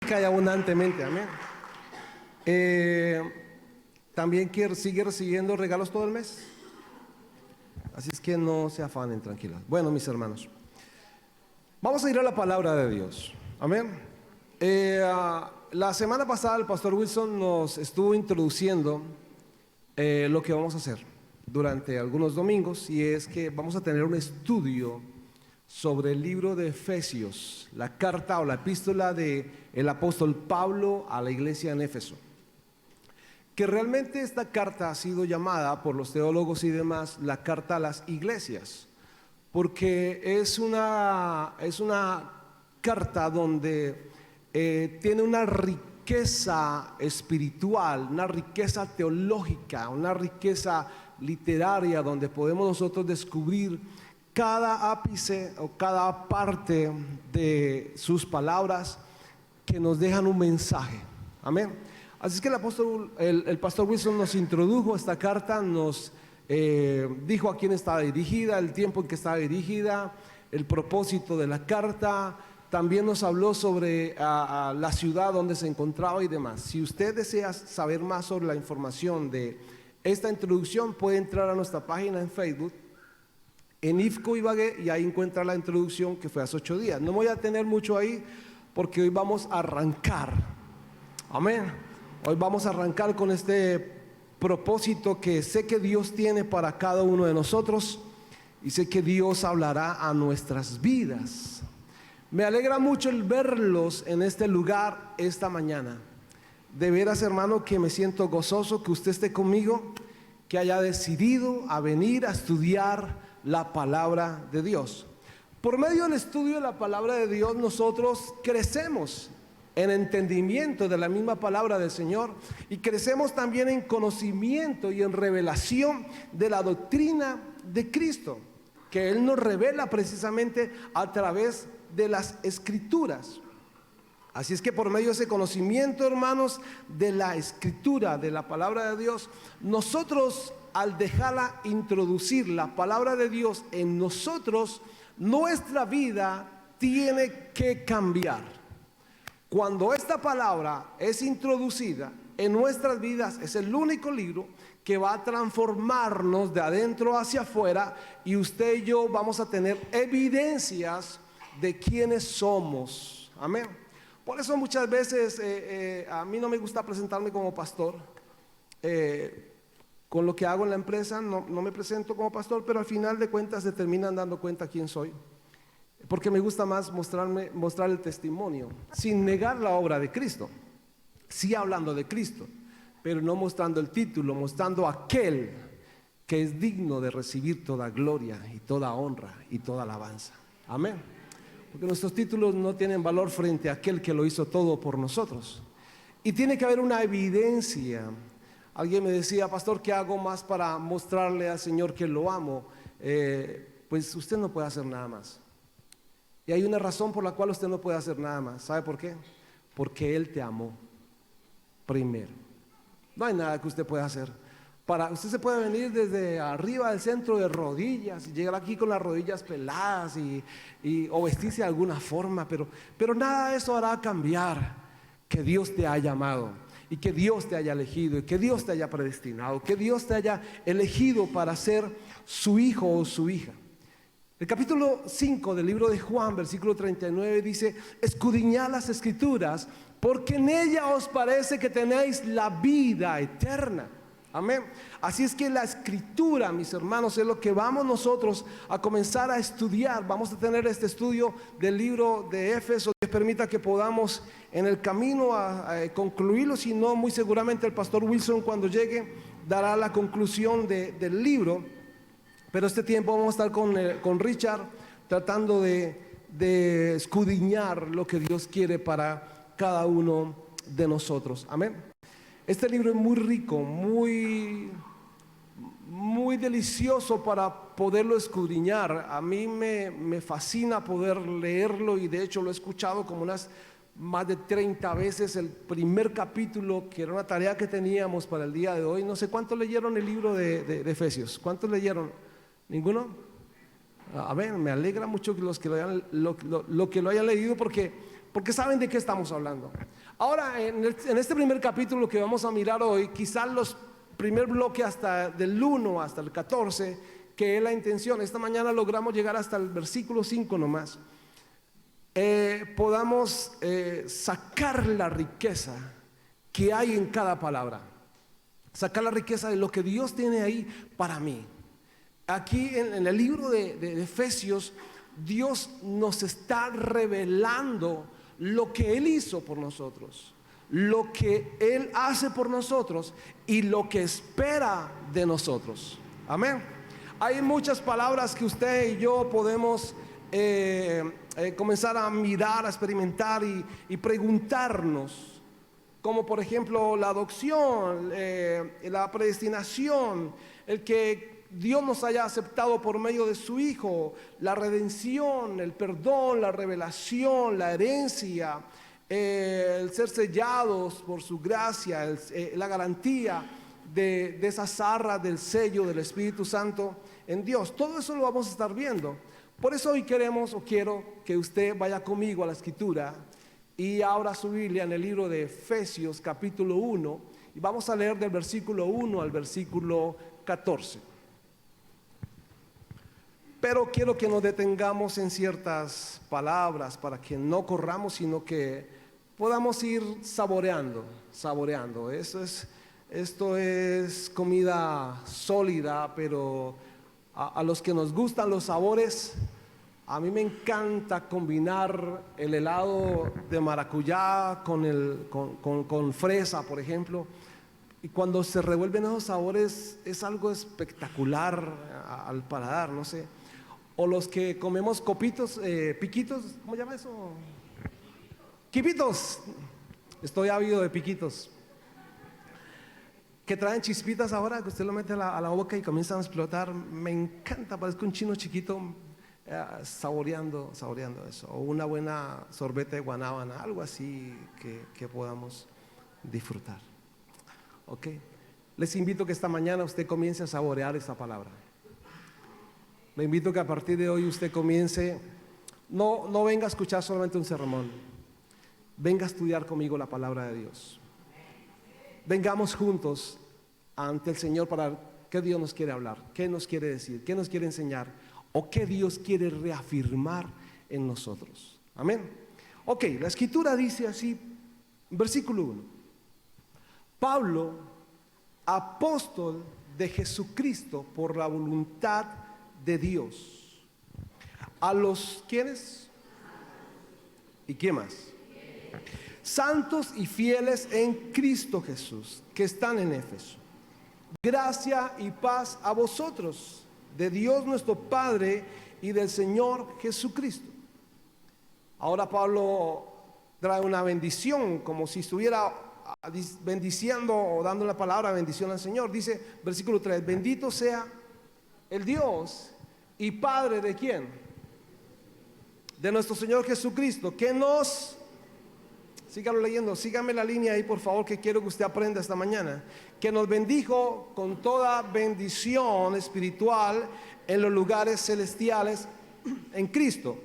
rica y abundantemente, amén. También sigue recibiendo regalos todo el mes. Así es que no se afanen, tranquilos. Bueno, mis hermanos, vamos a ir a la palabra de Dios, amén. La semana pasada el pastor Wilson nos estuvo introduciendo lo que vamos a hacer durante algunos domingos, y es que vamos a tener un estudio sobre el libro de Efesios, la carta o la epístola del apóstol Pablo a la iglesia en Éfeso. Que realmente esta carta ha sido llamada por los teólogos y demás la carta a las iglesias, porque es una carta donde tiene una riqueza espiritual, una riqueza teológica, una riqueza literaria, donde podemos nosotros descubrir cada ápice o cada parte de sus palabras que nos dejan un mensaje. Amén. Así es que el pastor Wilson nos introdujo esta carta, nos dijo a quién estaba dirigida, el tiempo en que estaba dirigida, el propósito de la carta. También nos habló sobre la ciudad donde se encontraba y demás. Si usted desea saber más sobre la información de esta introducción, puede entrar a nuestra página en Facebook, en IFCO Ibagué, y ahí encuentra la introducción que fue hace 8 días. No voy a tener mucho ahí porque hoy vamos a arrancar. Amén. Hoy vamos a arrancar con este propósito que sé que Dios tiene para cada uno de nosotros, y sé que Dios hablará a nuestras vidas. Me alegra mucho el verlos en este lugar esta mañana. De veras, hermano, que me siento gozoso que usted esté conmigo, que haya decidido a venir a estudiar la palabra de Dios. Por medio del estudio de la palabra de Dios, nosotros crecemos en entendimiento de la misma palabra del Señor, y crecemos también en conocimiento y en revelación de la doctrina de Cristo, que Él nos revela precisamente a través de las Escrituras. Así es que por medio de ese conocimiento, hermanos, de la Escritura, de la palabra de Dios, nosotros, al dejarla introducir la palabra de Dios en nosotros, nuestra vida tiene que cambiar. Cuando esta palabra es introducida en nuestras vidas, es el único libro que va a transformarnos de adentro hacia afuera, y usted y yo vamos a tener evidencias de quiénes somos. Amén. Por eso muchas veces a mí no me gusta presentarme como pastor. Con lo que hago en la empresa no me presento como pastor, pero al final de cuentas se terminan dando cuenta quién soy, porque me gusta más mostrar el testimonio, sin negar la obra de Cristo, sí hablando de Cristo, pero no mostrando el título, mostrando aquel que es digno de recibir toda gloria y toda honra y toda alabanza. Amén. Porque nuestros títulos no tienen valor frente a aquel que lo hizo todo por nosotros. Y tiene que haber una evidencia. Alguien me decía: pastor, ¿qué hago más para mostrarle al Señor que lo amo? Pues usted no puede hacer nada más. Y hay una razón por la cual usted no puede hacer nada más. ¿Sabe por qué? Porque Él te amó primero. No hay nada que usted pueda hacer. Usted se puede venir desde arriba del centro de rodillas y llegar aquí con las rodillas peladas o vestirse de alguna forma, pero nada de eso hará cambiar que Dios te haya amado, y que Dios te haya elegido, y que Dios te haya predestinado, que Dios te haya elegido para ser su hijo o su hija. El capítulo 5 del libro de Juan, versículo 39 dice: escudriñad las Escrituras, porque en ellas os parece que tenéis la vida eterna. Amén. Así es que la Escritura, mis hermanos, es lo que vamos nosotros a comenzar a estudiar. Vamos a tener este estudio del libro de Éfeso. Dios permita que podamos en el camino a concluirlo. Si no, muy seguramente el pastor Wilson, cuando llegue, dará la conclusión del libro. Pero este tiempo vamos a estar con Richard, tratando de escudriñar lo que Dios quiere para cada uno de nosotros. Amén. Este libro es muy rico, muy delicioso para poderlo escudriñar. A mí me fascina poder leerlo, y de hecho lo he escuchado como más de 30 veces. El primer capítulo, que era una tarea que teníamos para el día de hoy. No sé cuántos leyeron el libro de Efesios. ¿Cuántos leyeron? ¿Ninguno? A ver, me alegra mucho que los que lo que lo hayan leído, porque porque saben de qué estamos hablando. Ahora, en este primer capítulo que vamos a mirar hoy, quizás los primer bloque hasta del 1 hasta el 14, que es la intención. Esta mañana logramos llegar hasta el versículo 5 nomás. Podamos sacar la riqueza que hay en cada palabra. Sacar la riqueza de lo que Dios tiene ahí para mí. Aquí en el libro de Efesios, Dios nos está revelando lo que Él hizo por nosotros, lo que Él hace por nosotros y lo que espera de nosotros. Amén. Hay muchas palabras que usted y yo podemos comenzar a mirar, a experimentar y preguntarnos, como por ejemplo la adopción, la predestinación, el que Dios nos haya aceptado por medio de su Hijo, la redención, el perdón, la revelación, la herencia, el ser sellados por su gracia, la garantía de esas arras del sello del Espíritu Santo en Dios. Todo eso lo vamos a estar viendo. Por eso hoy quiero que usted vaya conmigo a la Escritura y abra su Biblia en el libro de Efesios capítulo 1 y vamos a leer del versículo 1 al versículo 14. Pero quiero que nos detengamos en ciertas palabras para que no corramos, sino que podamos ir saboreando. Esto es comida sólida, pero a los que nos gustan los sabores, a mí me encanta combinar el helado de maracuyá con fresa, por ejemplo. Y cuando se revuelven esos sabores es algo espectacular al paladar, no sé. O los que comemos copitos, piquitos, ¿cómo se llama eso? Quipitos. Estoy ávido de piquitos. Que traen chispitas ahora, que usted lo mete a la boca y comienzan a explotar. Me encanta, parezco un chino chiquito saboreando eso. O una buena sorbete de guanábana, algo así que podamos disfrutar. ¿Ok? Les invito que esta mañana usted comience a saborear esta palabra. Le invito que a partir de hoy usted comience, no venga a escuchar solamente un sermón, venga a estudiar conmigo la palabra de Dios. Vengamos juntos ante el Señor para qué Dios nos quiere hablar, qué nos quiere decir, qué nos quiere enseñar o qué Dios quiere reafirmar en nosotros. Amén. Ok, la Escritura dice así, versículo 1. Pablo, apóstol de Jesucristo por la voluntad de Dios, a los ¿quiénes? ¿Y quién más? Santos y fieles en Cristo Jesús, que están en Éfeso. Gracia y paz a vosotros, de Dios nuestro Padre y del Señor Jesucristo. Ahora Pablo trae una bendición, como si estuviera bendiciendo o dando la palabra bendición al Señor. Dice, versículo 3, bendito sea el Dios y Padre de ¿quién? De nuestro Señor Jesucristo, que nos... Sígalo leyendo, sígame la línea ahí por favor, que quiero que usted aprenda esta mañana. Que nos bendijo con toda bendición espiritual en los lugares celestiales en Cristo,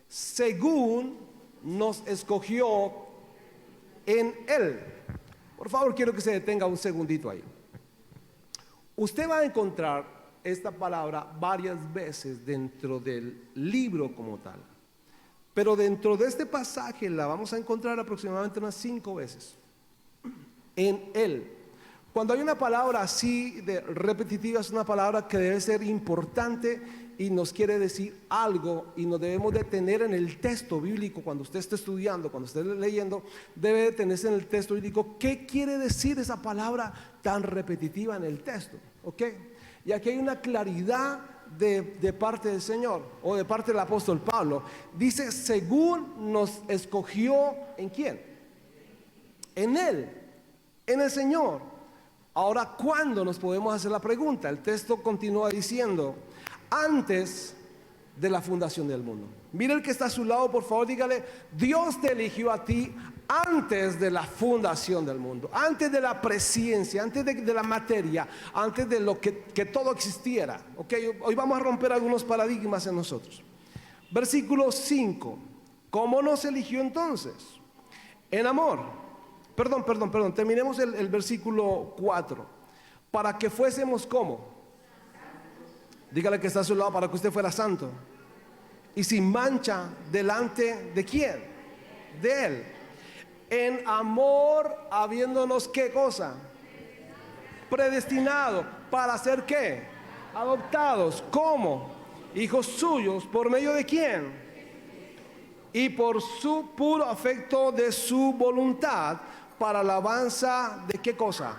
según nos escogió en Él. Por favor, quiero que se detenga un segundito ahí. Usted va a encontrar esta palabra varias veces dentro del libro como tal. Pero dentro de este pasaje la vamos a encontrar aproximadamente unas 5 veces. En Él. Cuando hay una palabra así de repetitiva, es una palabra que debe ser importante y nos quiere decir algo y nos debemos detener en el texto bíblico. Cuando usted esté estudiando, cuando esté leyendo, debe detenerse en el texto bíblico. ¿Qué quiere decir esa palabra tan repetitiva en el texto? ¿Ok? Y aquí hay una claridad de parte del Señor o de parte del apóstol Pablo. Dice, según nos escogió, ¿en quién? En Él, en el Señor. Ahora, ¿cuándo nos podemos hacer la pregunta? El texto continúa diciendo, antes de la fundación del mundo. Mire el que está a su lado, por favor, dígale, Dios te eligió a ti antes de la fundación del mundo, antes de la presencia, antes de la materia, antes de lo que todo existiera. ¿Okay? Hoy vamos a romper algunos paradigmas en nosotros. Versículo 5. ¿Cómo nos eligió entonces? En amor. Perdón. Terminemos el versículo 4. Para que fuésemos ¿cómo? Dígale que está a su lado, para que usted fuera santo y sin mancha delante de ¿quién? De Él. En amor, habiéndonos ¿qué cosa? Predestinado. ¿Para hacer qué? Adoptados. ¿Cómo? Hijos suyos. ¿Por medio de quién? Y por su puro afecto de su voluntad, para alabanza de ¿qué cosa?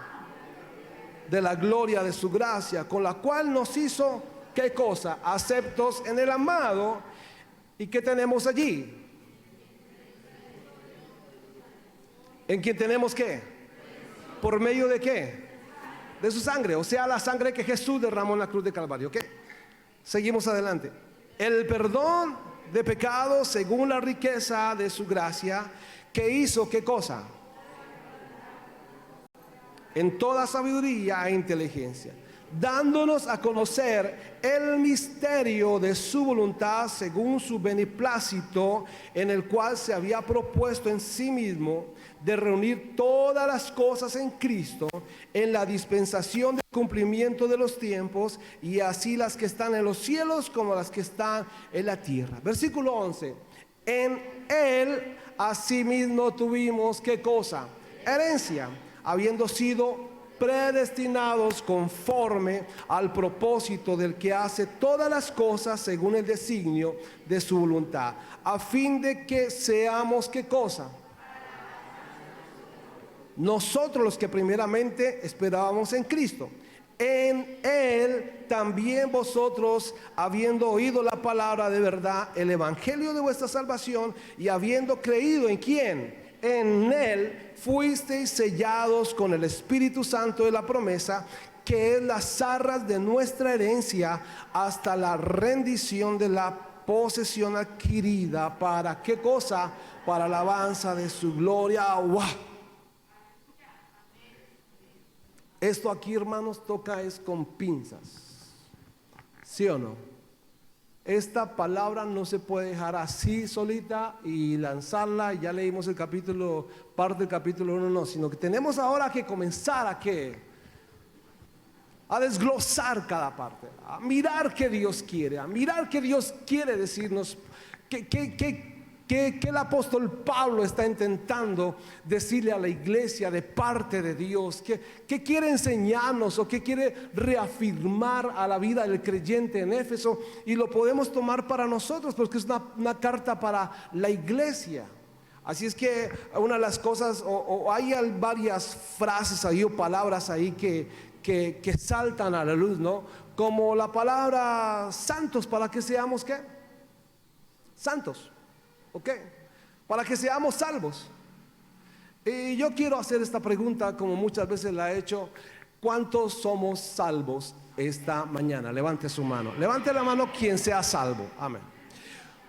De la gloria de su gracia, con la cual nos hizo ¿qué cosa? Aceptos en el amado. ¿Y qué tenemos allí? ¿En quien tenemos qué? ¿Por medio de qué? De su sangre, o sea, la sangre que Jesús derramó en la cruz de Calvario. ¿Ok? Seguimos adelante. El perdón de pecados según la riqueza de su gracia, que hizo ¿qué cosa? En toda sabiduría e inteligencia, dándonos a conocer el misterio de su voluntad según su beneplácito, en el cual se había propuesto en sí mismo de reunir todas las cosas en Cristo, en la dispensación del cumplimiento de los tiempos, y así las que están en los cielos como las que están en la tierra. Versículo 11. En Él asimismo tuvimos ¿qué cosa? Herencia, habiendo sido predestinados conforme al propósito del que hace todas las cosas según el designio de su voluntad, a fin de que seamos ¿qué cosa? Nosotros los que primeramente esperábamos en Cristo. En Él también vosotros, habiendo oído la palabra de verdad, el evangelio de vuestra salvación, y habiendo creído ¿en quién? En Él fuisteis sellados con el Espíritu Santo de la promesa, que es las arras de nuestra herencia, hasta la rendición de la posesión adquirida. ¿Para qué cosa? Para alabanza de su gloria. ¡Wow! Esto aquí, hermanos, toca es con pinzas. ¿Sí o no? Esta palabra no se puede dejar así solita y lanzarla. Ya leímos el capítulo, parte del capítulo 1, no, sino que tenemos ahora que comenzar a desglosar cada parte, a mirar qué Dios quiere, a mirar qué Dios quiere decirnos, que el apóstol Pablo está intentando decirle a la iglesia de parte de Dios, que quiere enseñarnos o que quiere reafirmar a la vida del creyente en Éfeso, y lo podemos tomar para nosotros porque es una carta para la iglesia. Así es que una de las cosas, o hay varias frases ahí o palabras ahí que saltan a la luz, ¿no? Como la palabra santos, para que seamos ¿qué? Santos. ¿Ok? Para que seamos salvos. Y yo quiero hacer esta pregunta, como muchas veces la he hecho: ¿cuántos somos salvos esta mañana? Levante su mano. Levante la mano quien sea salvo. Amén.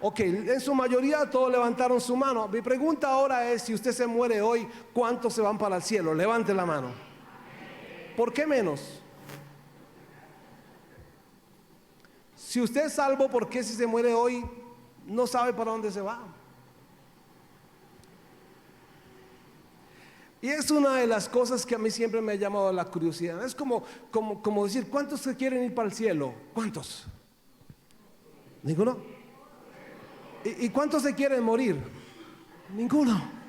Ok, en su mayoría todos levantaron su mano. Mi pregunta ahora es: si usted se muere hoy, ¿cuántos se van para el cielo? Levante la mano. ¿Por qué menos? Si usted es salvo, ¿por qué si se muere hoy no sabe para dónde se va? Y es una de las cosas que a mí siempre me ha llamado la curiosidad. Es como decir: ¿cuántos se quieren ir para el cielo? ¿Cuántos? ¿Ninguno? ¿Y cuántos se quieren morir? Ninguno.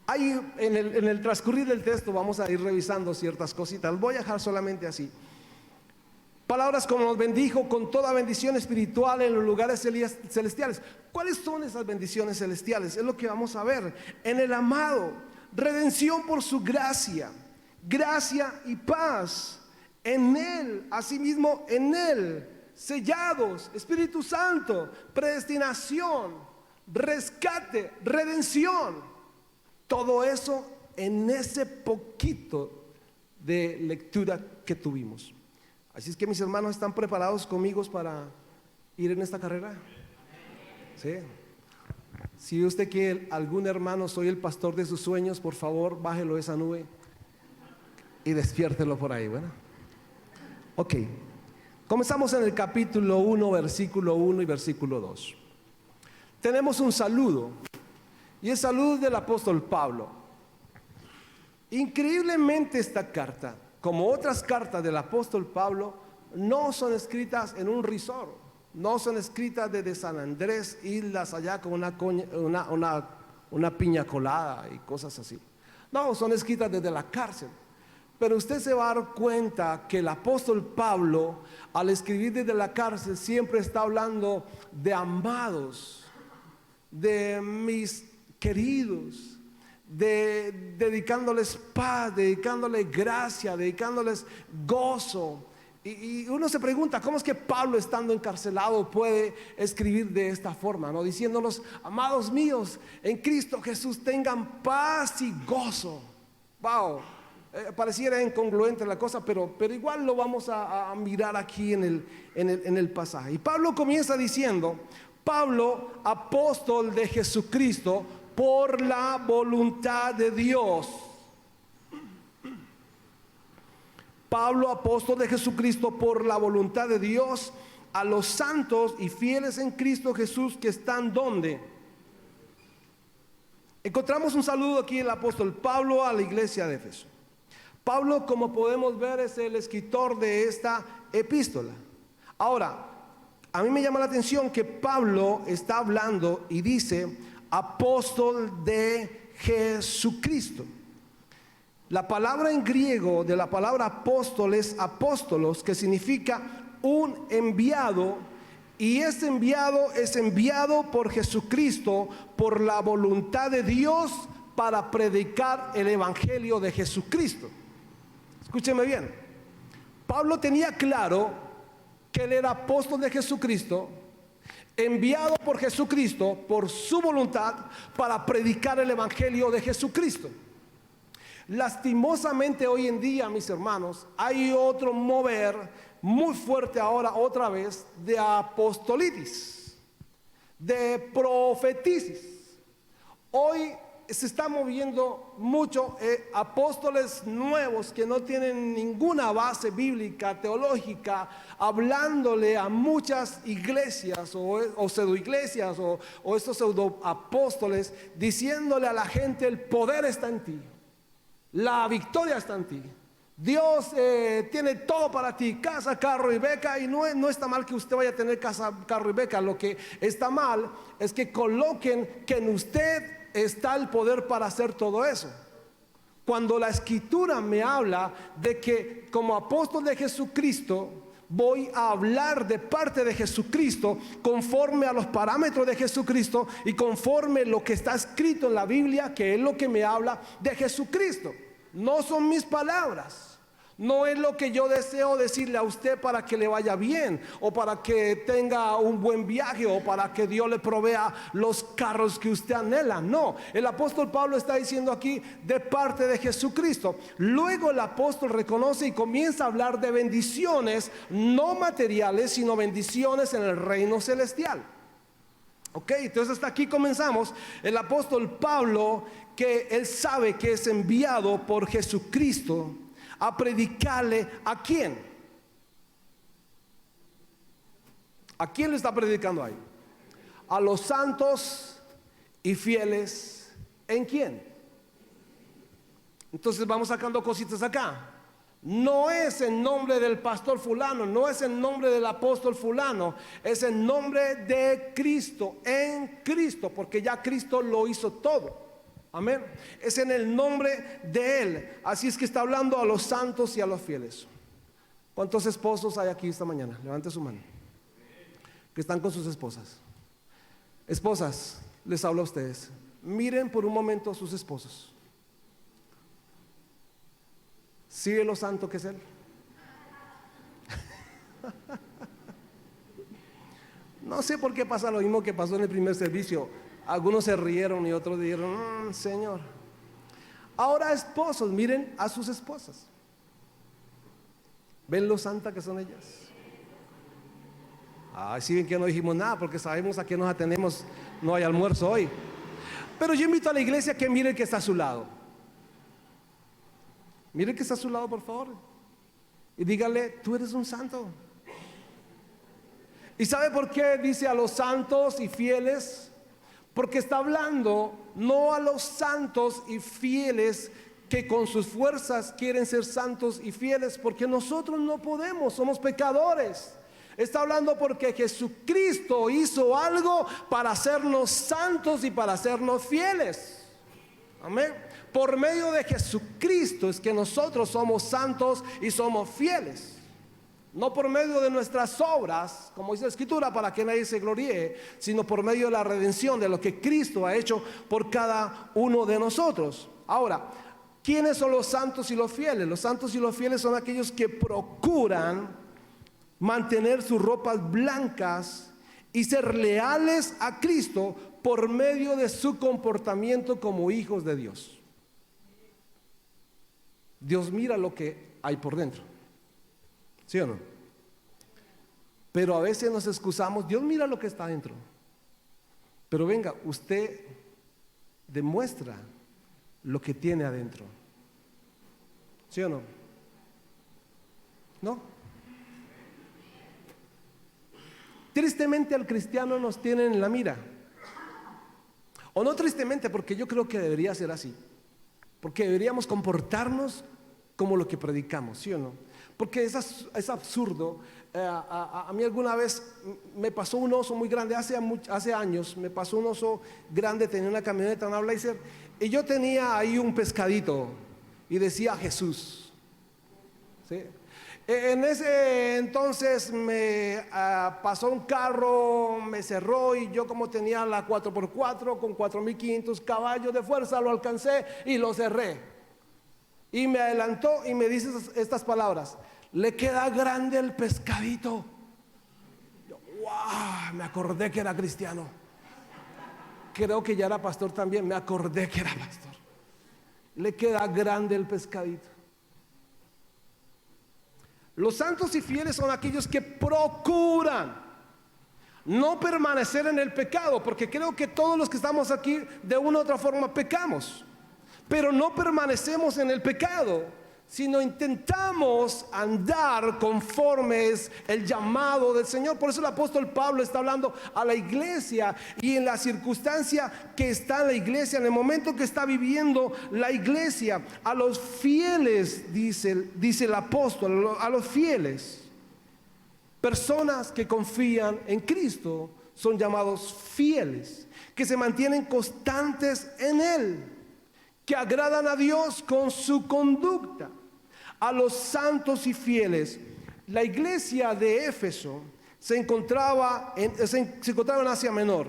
Ahí en el transcurrir del texto vamos a ir revisando ciertas cositas. Voy a dejar solamente así. Palabras como nos bendijo con toda bendición espiritual en los lugares celestiales. ¿Cuáles son esas bendiciones celestiales? Es lo que vamos a ver. En el amado, redención por su gracia, gracia y paz. En Él, asimismo en Él, sellados, Espíritu Santo, predestinación, rescate, redención. Todo eso en ese poquito de lectura que tuvimos. Así es que, mis hermanos, ¿están preparados conmigo para ir en esta carrera? ¿Sí? Si usted quiere algún hermano, soy el pastor de sus sueños, por favor, bájelo de esa nube y despiértelo por ahí. Bueno, ok. Comenzamos en el capítulo 1, versículo 1 y versículo 2. Tenemos un saludo, y el saludo del apóstol Pablo. Increíblemente esta carta, como otras cartas del apóstol Pablo, no son escritas en un resort, no son escritas desde San Andrés, islas allá con una piña colada y cosas así. No, son escritas desde la cárcel. Pero usted se va a dar cuenta que el apóstol Pablo, al escribir desde la cárcel, siempre está hablando de amados, de mis queridos, dedicándoles paz, dedicándoles gracia, dedicándoles gozo. Y uno se pregunta, ¿cómo es que Pablo, estando encarcelado, puede escribir de esta forma, ¿no? Diciéndonos, amados míos, en Cristo Jesús tengan paz y gozo. Wow, pareciera incongruente la cosa, pero igual lo vamos a mirar aquí en el pasaje. Y Pablo comienza diciendo, Pablo, apóstol de Jesucristo, por la voluntad de Dios. Pablo, apóstol de Jesucristo, por la voluntad de Dios, a los santos y fieles en Cristo Jesús que están ¿dónde? Encontramos un saludo aquí del apóstol Pablo a la iglesia de Éfeso. Pablo, como podemos ver, es el escritor de esta epístola. Ahora, a mí me llama la atención que Pablo está hablando y dice apóstol de Jesucristo. La palabra en griego de la palabra apóstol es apóstolos, que significa un enviado, y este enviado es enviado por Jesucristo, por la voluntad de Dios, para predicar el evangelio de Jesucristo. Escúcheme bien, Pablo tenía claro que él era apóstol de Jesucristo, enviado por Jesucristo, por su voluntad, para predicar el evangelio de Jesucristo. Lastimosamente hoy en día, mis hermanos, hay otro mover muy fuerte ahora otra vez de apostolitis, de profeticis. Hoy se está moviendo mucho apóstoles nuevos que no tienen ninguna base bíblica, teológica, hablándole a muchas iglesias o pseudoiglesias o estos pseudoapóstoles, diciéndole a la gente: el poder está en ti, la victoria está en ti, Dios tiene todo para ti, casa, carro y beca. Y no está mal que usted vaya a tener casa, carro y beca. Lo que está mal es que coloquen que en usted está el poder para hacer todo eso, cuando la escritura me habla de que como apóstol de Jesucristo voy a hablar de parte de Jesucristo, conforme a los parámetros de Jesucristo y conforme lo que está escrito en la Biblia, que es lo que me habla de Jesucristo. No son mis palabras, no es lo que yo deseo decirle a usted para que le vaya bien, o para que tenga un buen viaje, o para que Dios le provea los carros que usted anhela. No, el apóstol Pablo está diciendo aquí de parte de Jesucristo. Luego el apóstol reconoce y comienza a hablar de bendiciones no materiales, sino bendiciones en el reino celestial. Ok, entonces hasta aquí comenzamos. El apóstol Pablo, que él sabe que es enviado por Jesucristo a predicarle ¿a quién? ¿A quién le está predicando ahí? A los santos y fieles. ¿En quién? Entonces vamos sacando cositas acá. No es en nombre del pastor fulano, no es en nombre del apóstol fulano, es en nombre de Cristo, en Cristo, porque ya Cristo lo hizo todo. Amén. Es en el nombre de Él. Así es que está hablando a los santos y a los fieles. ¿Cuántos esposos hay aquí esta mañana? Levante su mano. Que están con sus esposas. Esposas, les hablo a ustedes. Miren por un momento a sus esposos. ¿Sigue lo santo que es Él? No sé por qué pasa lo mismo que pasó en el primer servicio. Algunos se rieron y otros dijeron: Señor. Ahora, esposos, miren a sus esposas. ¿Ven lo santa que son ellas? Sí, ven que no dijimos nada porque sabemos a qué nos atenemos. No hay almuerzo hoy. Pero yo invito a la iglesia que mire el que está a su lado. Mire el que está a su lado, por favor, y dígale: tú eres un santo. ¿Y sabe por qué dice a los santos y fieles? Porque está hablando no a los santos y fieles que con sus fuerzas quieren ser santos y fieles, porque nosotros no podemos, somos pecadores. Está hablando porque Jesucristo hizo algo para hacernos santos y para hacernos fieles. Amén. Por medio de Jesucristo es que nosotros somos santos y somos fieles. No por medio de nuestras obras, como dice la Escritura, para que nadie se gloríe, sino por medio de la redención, de lo que Cristo ha hecho por cada uno de nosotros. Ahora, ¿quiénes son los santos y los fieles? Los santos y los fieles son aquellos que procuran mantener sus ropas blancas y ser leales a Cristo por medio de su comportamiento como hijos de Dios. Dios mira lo que hay por dentro, ¿sí o no? Pero a veces nos excusamos, Dios mira lo que está dentro. Pero venga, usted demuestra lo que tiene adentro, ¿sí o no? ¿No? Tristemente al cristiano nos tienen en la mira. O no tristemente, porque yo creo que debería ser así. Porque deberíamos comportarnos como lo que predicamos, ¿sí o no? Porque es absurdo. A mí alguna vez me pasó un oso muy grande, hace años, me pasó un oso grande, tenía una camioneta, una Blazer, y yo tenía ahí un pescadito, y decía Jesús, ¿sí? En ese entonces me pasó un carro, me cerró, y yo, como tenía la 4x4 con 4.500 caballos de fuerza, lo alcancé y lo cerré. Y me adelantó y me dice estas palabras: le queda grande el pescadito. Yo, wow, me acordé que era cristiano. Creo que ya era pastor también, me acordé que era pastor. Le queda grande el pescadito. Los santos y fieles son aquellos que procuran no permanecer en el pecado, porque creo que todos los que estamos aquí de una u otra forma pecamos, pero no permanecemos en el pecado, sino intentamos andar conformes el llamado del Señor. Por eso el apóstol Pablo está hablando a la iglesia, y en la circunstancia que está la iglesia, en el momento que está viviendo la iglesia, a los fieles, dice el apóstol, a los fieles, personas que confían en Cristo, son llamados fieles, que se mantienen constantes en Él, que agradan a Dios con su conducta. A los santos y fieles, la iglesia de Éfeso se encontraba en Asia Menor.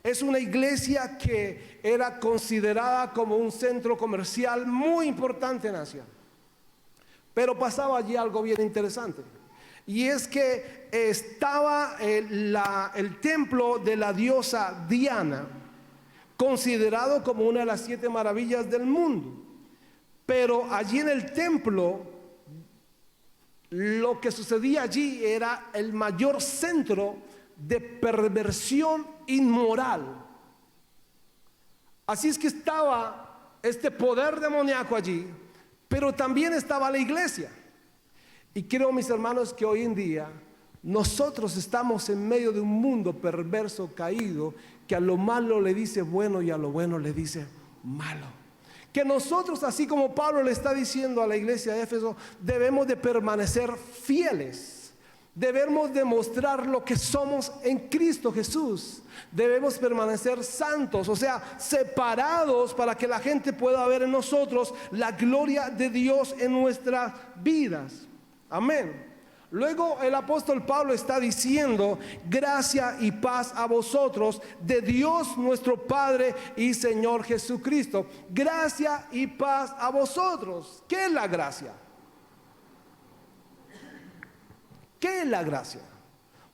Es una iglesia que era considerada como un centro comercial muy importante en Asia. Pero pasaba allí algo bien interesante, y es que estaba el templo de la diosa Diana, considerado como una de las 7 maravillas del mundo. Pero allí en el templo, lo que sucedía allí era el mayor centro de perversión inmoral. Así es que estaba este poder demoníaco allí, pero también estaba la iglesia. Y creo, mis hermanos, que hoy en día nosotros estamos en medio de un mundo perverso, caído, que a lo malo le dice bueno y a lo bueno le dice malo. Que nosotros, así como Pablo le está diciendo a la iglesia de Éfeso, debemos de permanecer fieles. Debemos demostrar lo que somos en Cristo Jesús. Debemos permanecer santos, o sea, separados, para que la gente pueda ver en nosotros la gloria de Dios en nuestras vidas. Amén. Luego el apóstol Pablo está diciendo: gracia y paz a vosotros de Dios nuestro Padre y Señor Jesucristo. Gracia y paz a vosotros. ¿Qué es la gracia? ¿Qué es la gracia?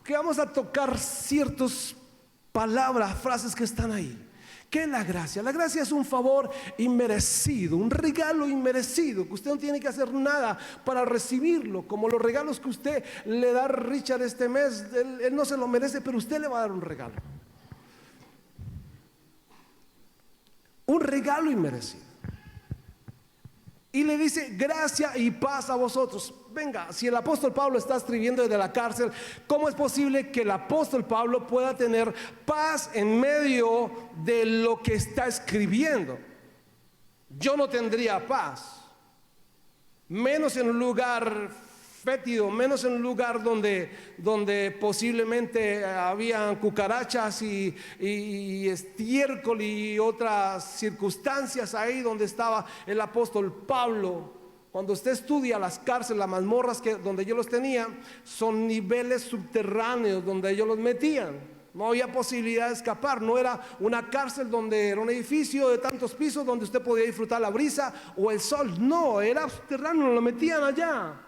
Que vamos a tocar ciertas palabras, frases que están ahí. ¿Qué es la gracia? La gracia es un favor inmerecido, un regalo inmerecido, que usted no tiene que hacer nada para recibirlo, como los regalos que usted le da a Richard este mes. Él no se lo merece, pero usted le va a dar un regalo. Un regalo inmerecido. Y le dice: gracia y paz a vosotros. venga, si el apóstol Pablo está escribiendo desde la cárcel, ¿cómo es posible que el apóstol Pablo pueda tener paz en medio de lo que está escribiendo? Yo no tendría paz, menos en un lugar fétido, menos en un lugar donde posiblemente habían cucarachas y estiércol y otras circunstancias ahí donde estaba el apóstol Pablo. Cuando usted estudia las cárceles, las mazmorras donde ellos los tenían, son niveles subterráneos donde ellos los metían. No había posibilidad de escapar. No era una cárcel donde era un edificio de tantos pisos donde usted podía disfrutar la brisa o el sol. No, era subterráneo, lo metían allá.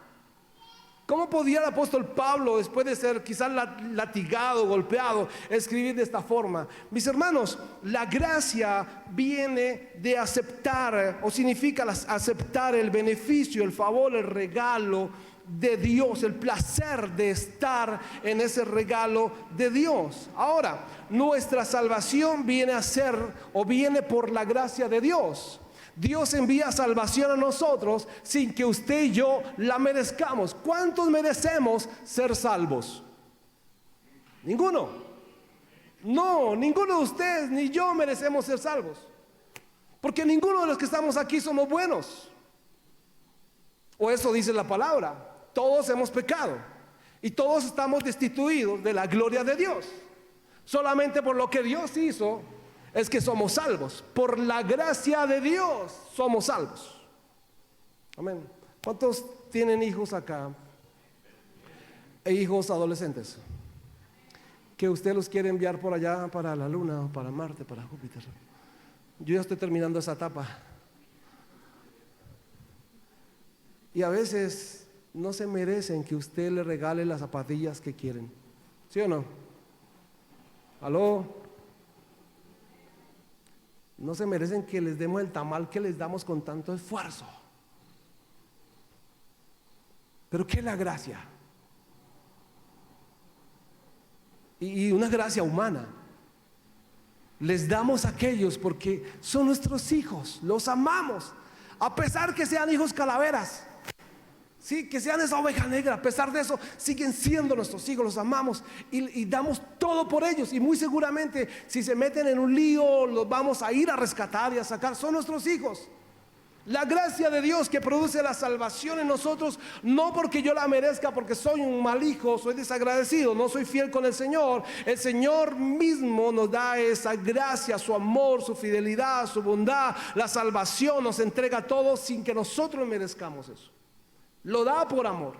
¿Cómo podía el apóstol Pablo, después de ser quizás latigado, golpeado, escribir de esta forma? Mis hermanos, la gracia viene de aceptar, o significa aceptar el beneficio, el favor, el regalo de Dios, el placer de estar en ese regalo de Dios. Ahora, nuestra salvación viene a ser o viene por la gracia de Dios. Dios envía salvación a nosotros sin que usted y yo la merezcamos. ¿Cuántos merecemos ser salvos? Ninguno. No, ninguno de ustedes ni yo merecemos ser salvos. Porque ninguno de los que estamos aquí somos buenos. O eso dice la palabra. Todos hemos pecado y todos estamos destituidos de la gloria de Dios. Solamente por lo que Dios hizo es que somos salvos. Por la gracia de Dios somos salvos. Amén. ¿Cuántos tienen hijos acá? E hijos adolescentes que usted los quiere enviar por allá para la luna, para Marte, para Júpiter. Yo ya estoy terminando esa etapa. Y a veces no se merecen que usted le regale las zapatillas que quieren. ¿Sí o no? ¿Aló? No se merecen que les demos el tamal que les damos con tanto esfuerzo. Pero ¿qué es la gracia? Y una gracia humana. Les damos a aquellos porque son nuestros hijos, los amamos, a pesar que sean hijos calaveras. Sí, que sean esa oveja negra, a pesar de eso siguen siendo nuestros hijos, los amamos y damos todo por ellos. Y muy seguramente si se meten en un lío los vamos a ir a rescatar y a sacar. Son nuestros hijos. La gracia de Dios que produce la salvación en nosotros, no porque yo la merezca, porque soy un mal hijo, soy desagradecido, no soy fiel con el Señor. El Señor mismo nos da esa gracia, su amor, su fidelidad, su bondad. La salvación nos entrega todo sin que nosotros merezcamos eso. Lo da por amor.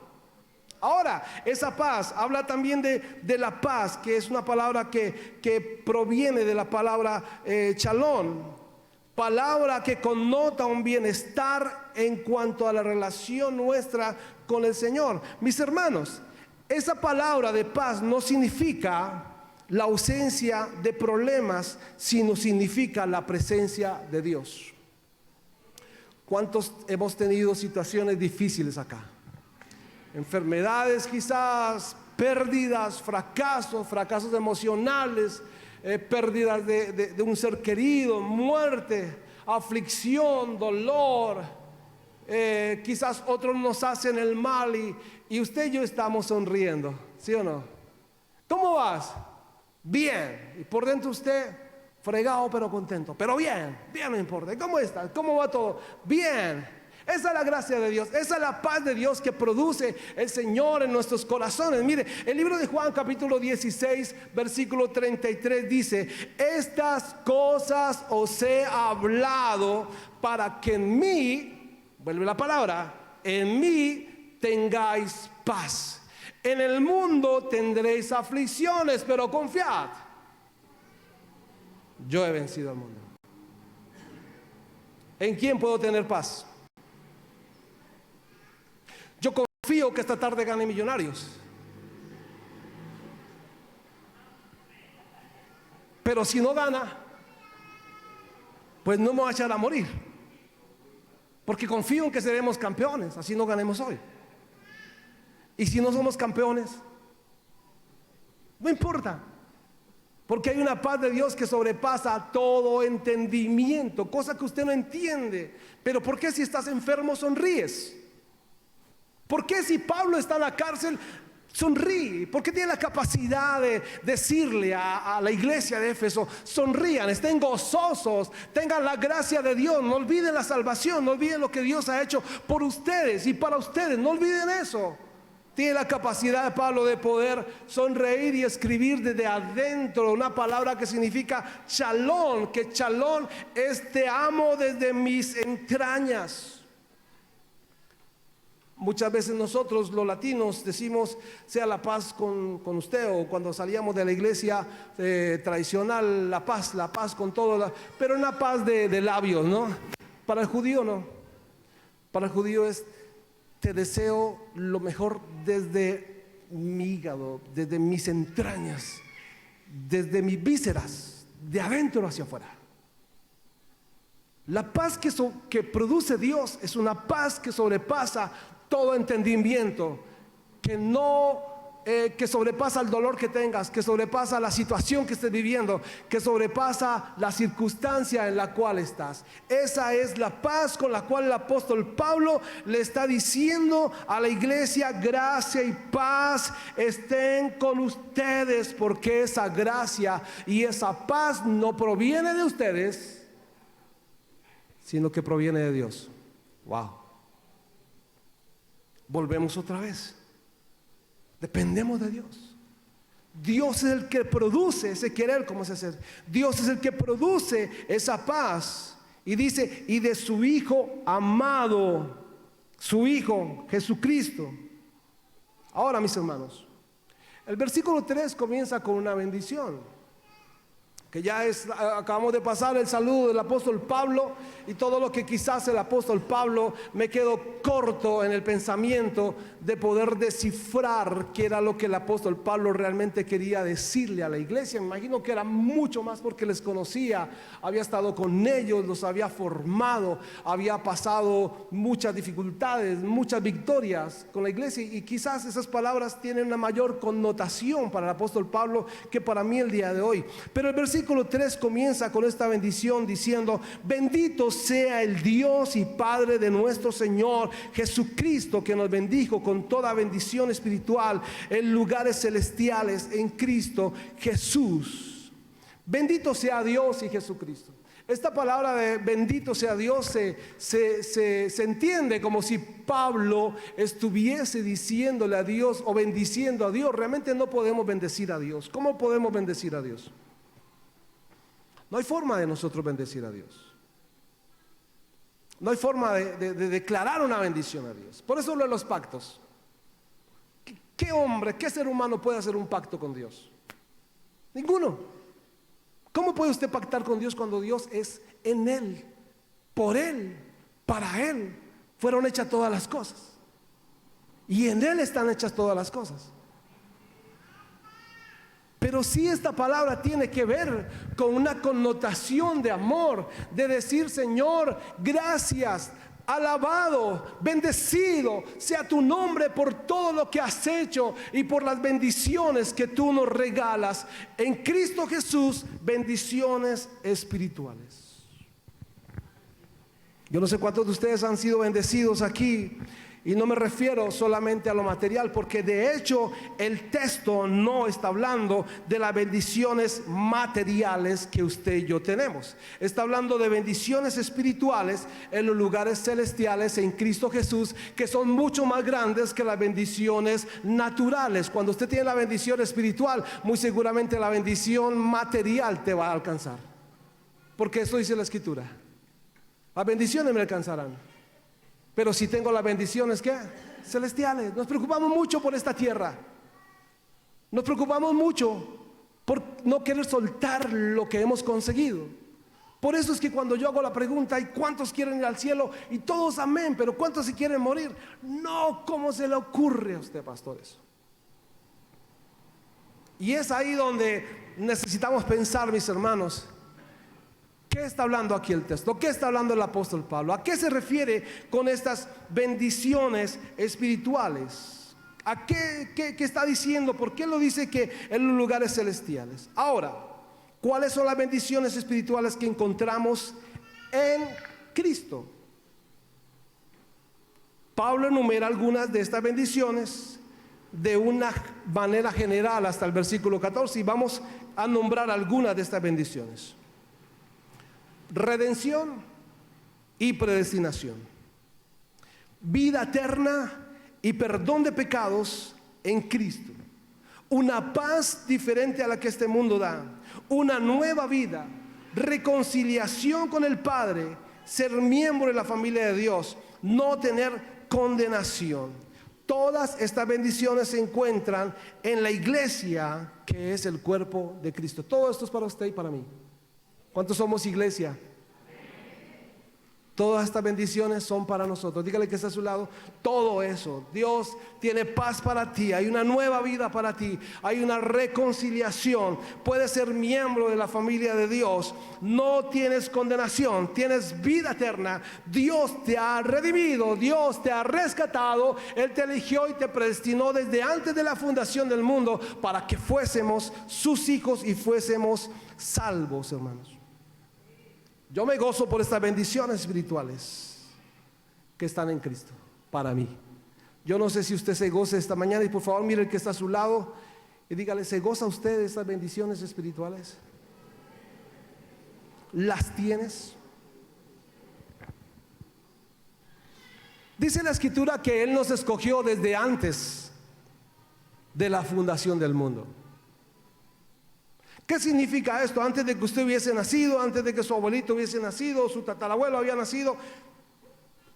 Ahora, esa paz, habla también de la paz, que es una palabra que proviene de la palabra shalom, palabra que connota un bienestar en cuanto a la relación nuestra con el Señor. Mis hermanos, esa palabra de paz no significa la ausencia de problemas, sino significa la presencia de Dios. ¿Cuántos hemos tenido situaciones difíciles acá? Enfermedades quizás, pérdidas, fracasos emocionales, pérdidas de un ser querido, muerte, aflicción, dolor. Quizás otros nos hacen el mal y usted y yo estamos sonriendo, ¿sí o no? ¿Cómo vas? Bien. Y por dentro usted fregado pero contento, pero bien no importa. ¿Cómo está? ¿Cómo va todo? Bien. Esa es la gracia de Dios, esa es la paz de Dios que produce el Señor en nuestros corazones. Mire, el libro de Juan capítulo 16 versículo 33 dice: estas cosas os he hablado para que en mí, vuelve la palabra, en mí tengáis paz. En el mundo tendréis aflicciones, pero confiad, yo he vencido al mundo. ¿En quién puedo tener paz? Yo confío que esta tarde gane Millonarios, pero si no gana, pues no me voy a echar a morir, porque confío en que seremos campeones, así no ganemos hoy. Y si no somos campeones, no importa, porque hay una paz de Dios que sobrepasa todo entendimiento, cosa que usted no entiende. Pero ¿por qué si estás enfermo sonríes? ¿Por qué si Pablo está en la cárcel sonríe? ¿Por qué tiene la capacidad de decirle a la iglesia de Éfeso: sonrían, estén gozosos, tengan la gracia de Dios, no olviden la salvación, no olviden lo que Dios ha hecho por ustedes y para ustedes, no olviden eso? Tiene la capacidad de Pablo de poder sonreír y escribir desde adentro una palabra que significa shalom, que shalom es te amo desde mis entrañas. Muchas veces nosotros los latinos decimos: sea la paz con usted, o cuando salíamos de la iglesia tradicional, la paz con todo, pero una paz de labios, ¿no? Para el judío no. Para el judío es: te deseo lo mejor desde mi hígado, desde mis entrañas, desde mis vísceras, de adentro hacia afuera. La paz que produce Dios es una paz que sobrepasa todo entendimiento, que sobrepasa el dolor que tengas, que sobrepasa la situación que estés viviendo, que sobrepasa la circunstancia en la cual estás. Esa es la paz con la cual el apóstol Pablo le está diciendo a la iglesia: gracia y paz estén con ustedes, porque esa gracia y esa paz no proviene de ustedes, sino que proviene de Dios. Wow. Volvemos otra vez. Dependemos de Dios. Dios es el que produce ese querer como ese hacer. Dios es el que produce esa paz. Y dice: y de su Hijo amado, su Hijo Jesucristo. Ahora, mis hermanos, el versículo 3 comienza con una bendición, que ya acabamos de pasar el saludo del apóstol Pablo, y todo lo que quizás el apóstol Pablo me quedó corto en el pensamiento de poder descifrar qué era lo que el apóstol Pablo realmente quería decirle a la iglesia. Me imagino que era mucho más, porque les conocía, había estado con ellos, los había formado, había pasado muchas dificultades, muchas victorias con la iglesia, y quizás esas palabras tienen una mayor connotación para el apóstol Pablo que para mí el día de hoy. Pero el versículo 3 comienza con esta bendición diciendo: bendito sea el Dios y Padre de nuestro Señor Jesucristo, que nos bendijo con toda bendición espiritual en lugares celestiales en Cristo Jesús. Bendito sea Dios y Jesucristo. Esta palabra de bendito sea Dios se entiende como si Pablo estuviese diciéndole a Dios o bendiciendo a Dios. Realmente no podemos bendecir a Dios. ¿Cómo podemos bendecir a Dios? No hay forma de nosotros bendecir a Dios. No hay forma de declarar una bendición a Dios. Por eso lo de los pactos. ¿Qué hombre, qué ser humano puede hacer un pacto con Dios? Ninguno. ¿Cómo puede usted pactar con Dios cuando Dios es en Él, por Él, para Él fueron hechas todas las cosas? Y en Él están hechas todas las cosas. Pero sí, esta palabra tiene que ver con una connotación de amor, de decir: Señor, gracias, alabado, bendecido sea tu nombre por todo lo que has hecho y por las bendiciones que tú nos regalas en Cristo Jesús, bendiciones espirituales. Yo no sé cuántos de ustedes han sido bendecidos aquí. Y no me refiero solamente a lo material, porque de hecho el texto no está hablando de las bendiciones materiales que usted y yo tenemos. Está hablando de bendiciones espirituales en los lugares celestiales en Cristo Jesús, que son mucho más grandes que las bendiciones naturales. Cuando usted tiene la bendición espiritual, muy seguramente la bendición material te va a alcanzar, porque eso dice la Escritura: las bendiciones me alcanzarán. Pero si tengo las bendiciones, ¿qué? Celestiales. Nos preocupamos mucho por esta tierra. Nos preocupamos mucho por no querer soltar lo que hemos conseguido. Por eso es que cuando yo hago la pregunta: ¿y cuántos quieren ir al cielo? Y todos amén, pero ¿cuántos se quieren morir? No, ¿cómo se le ocurre a usted, pastor, eso? Y es ahí donde necesitamos pensar, mis hermanos. ¿Qué está hablando aquí el texto? ¿Qué está hablando el apóstol Pablo? ¿A qué se refiere con estas bendiciones espirituales? ¿A qué está diciendo? ¿Por qué lo dice que en los lugares celestiales? Ahora, ¿cuáles son las bendiciones espirituales que encontramos en Cristo? Pablo enumera algunas de estas bendiciones de una manera general hasta el versículo 14 y vamos a nombrar algunas de estas bendiciones. Redención y predestinación, vida eterna y perdón de pecados en Cristo, una paz diferente a la que este mundo da, una nueva vida, reconciliación con el Padre, ser miembro de la familia de Dios, no tener condenación. Todas estas bendiciones se encuentran en la iglesia, que es el cuerpo de Cristo. Todo esto es para usted y para mí. ¿Cuántos somos iglesia? Todas estas bendiciones son para nosotros. Dígale que está a su lado. Todo eso, Dios tiene paz para ti. Hay una nueva vida para ti. Hay una reconciliación. Puedes ser miembro de la familia de Dios. No tienes condenación. Tienes vida eterna. Dios te ha redimido. Dios te ha rescatado. Él te eligió y te predestinó desde antes de la fundación del mundo para que fuésemos sus hijos y fuésemos salvos, hermanos. Yo me gozo por estas bendiciones espirituales que están en Cristo, para mí. Yo no sé si usted se goza esta mañana y por favor mire el que está a su lado y dígale, ¿se goza usted de estas bendiciones espirituales? ¿Las tienes? Dice la Escritura que Él nos escogió desde antes de la fundación del mundo. ¿Qué significa esto? Antes de que usted hubiese nacido, antes de que su abuelito hubiese nacido, su tatarabuelo había nacido,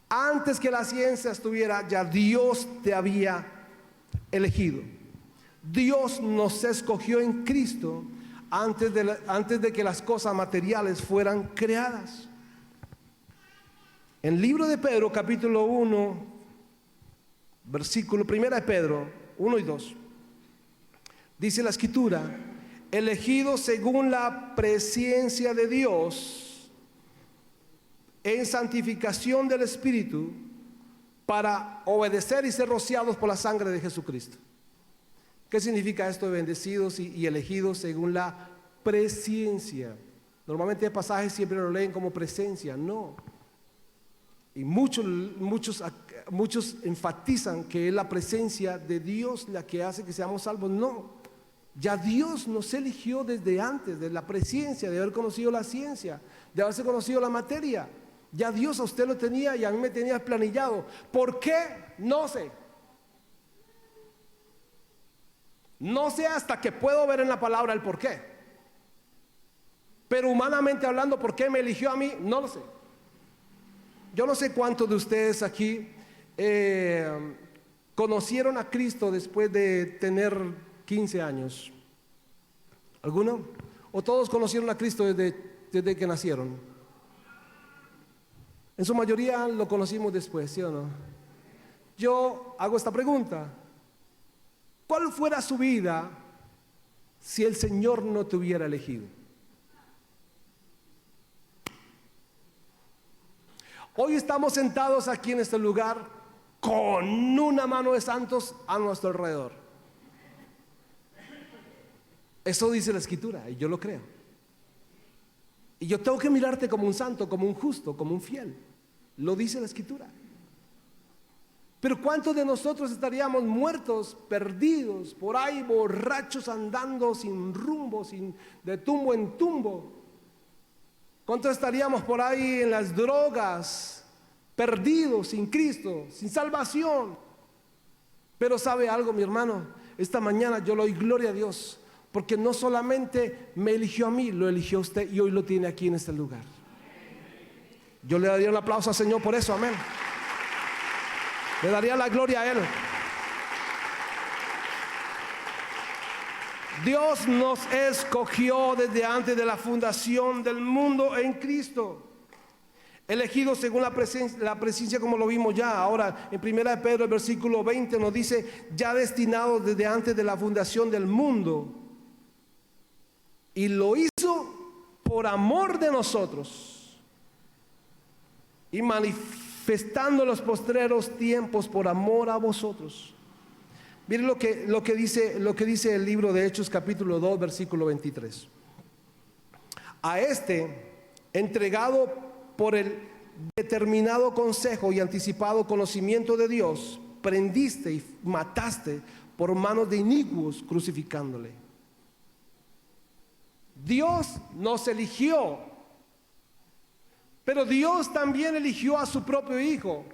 antes que la ciencia estuviera, ya Dios te había elegido. Dios nos escogió en Cristo antes de que las cosas materiales fueran creadas. En el libro de Pedro, capítulo 1, versículo 1 de Pedro 1 y 2, dice la Escritura: elegidos según la presciencia de Dios en santificación del Espíritu para obedecer y ser rociados por la sangre de Jesucristo. ¿Qué significa esto de bendecidos y elegidos según la presciencia? Normalmente el pasaje siempre lo leen como presencia, no. Y muchos enfatizan que es la presencia de Dios la que hace que seamos salvos. No. Ya Dios nos eligió desde antes de la presciencia, de haber conocido la ciencia, de haberse conocido la materia. Ya Dios a usted lo tenía y a mí me tenía planillado. ¿Por qué? No sé. No sé hasta que puedo ver en la palabra el por qué. Pero humanamente hablando, ¿por qué me eligió a mí? No lo sé. Yo no sé cuántos de ustedes aquí conocieron a Cristo después de tener 15 años. ¿Alguno? ¿O todos conocieron a Cristo desde que nacieron? En su mayoría lo conocimos después, ¿sí o no? Yo hago esta pregunta: ¿cuál fuera su vida si el Señor no te hubiera elegido? Hoy estamos sentados aquí en este lugar con una mano de santos a nuestro alrededor. Eso dice la Escritura y yo lo creo. Y yo tengo que mirarte como un santo, como un justo, como un fiel. Lo dice la Escritura. Pero ¿cuántos de nosotros estaríamos muertos, perdidos, por ahí borrachos, andando sin rumbo, de tumbo en tumbo? ¿Cuántos estaríamos por ahí en las drogas, perdidos, sin Cristo, sin salvación? Pero ¿sabe algo, mi hermano? Esta mañana yo le doy gloria a Dios, porque no solamente me eligió a mí, lo eligió a usted y hoy lo tiene aquí en este lugar. Yo le daría un aplauso al Señor por eso, amén. Le daría la gloria a Él. Dios nos escogió desde antes de la fundación del mundo en Cristo. Elegidos según la presencia, como lo vimos ya. Ahora en 1 de Pedro, el versículo 20 nos dice: ya destinados desde antes de la fundación del mundo. Y lo hizo por amor de nosotros, y manifestando los postreros tiempos por amor a vosotros. Miren lo que dice el libro de Hechos, capítulo 2, versículo 23. A este, entregado por el determinado consejo y anticipado conocimiento de Dios, prendiste y mataste por manos de inicuos, crucificándole. Dios nos eligió, pero Dios también eligió a su propio Hijo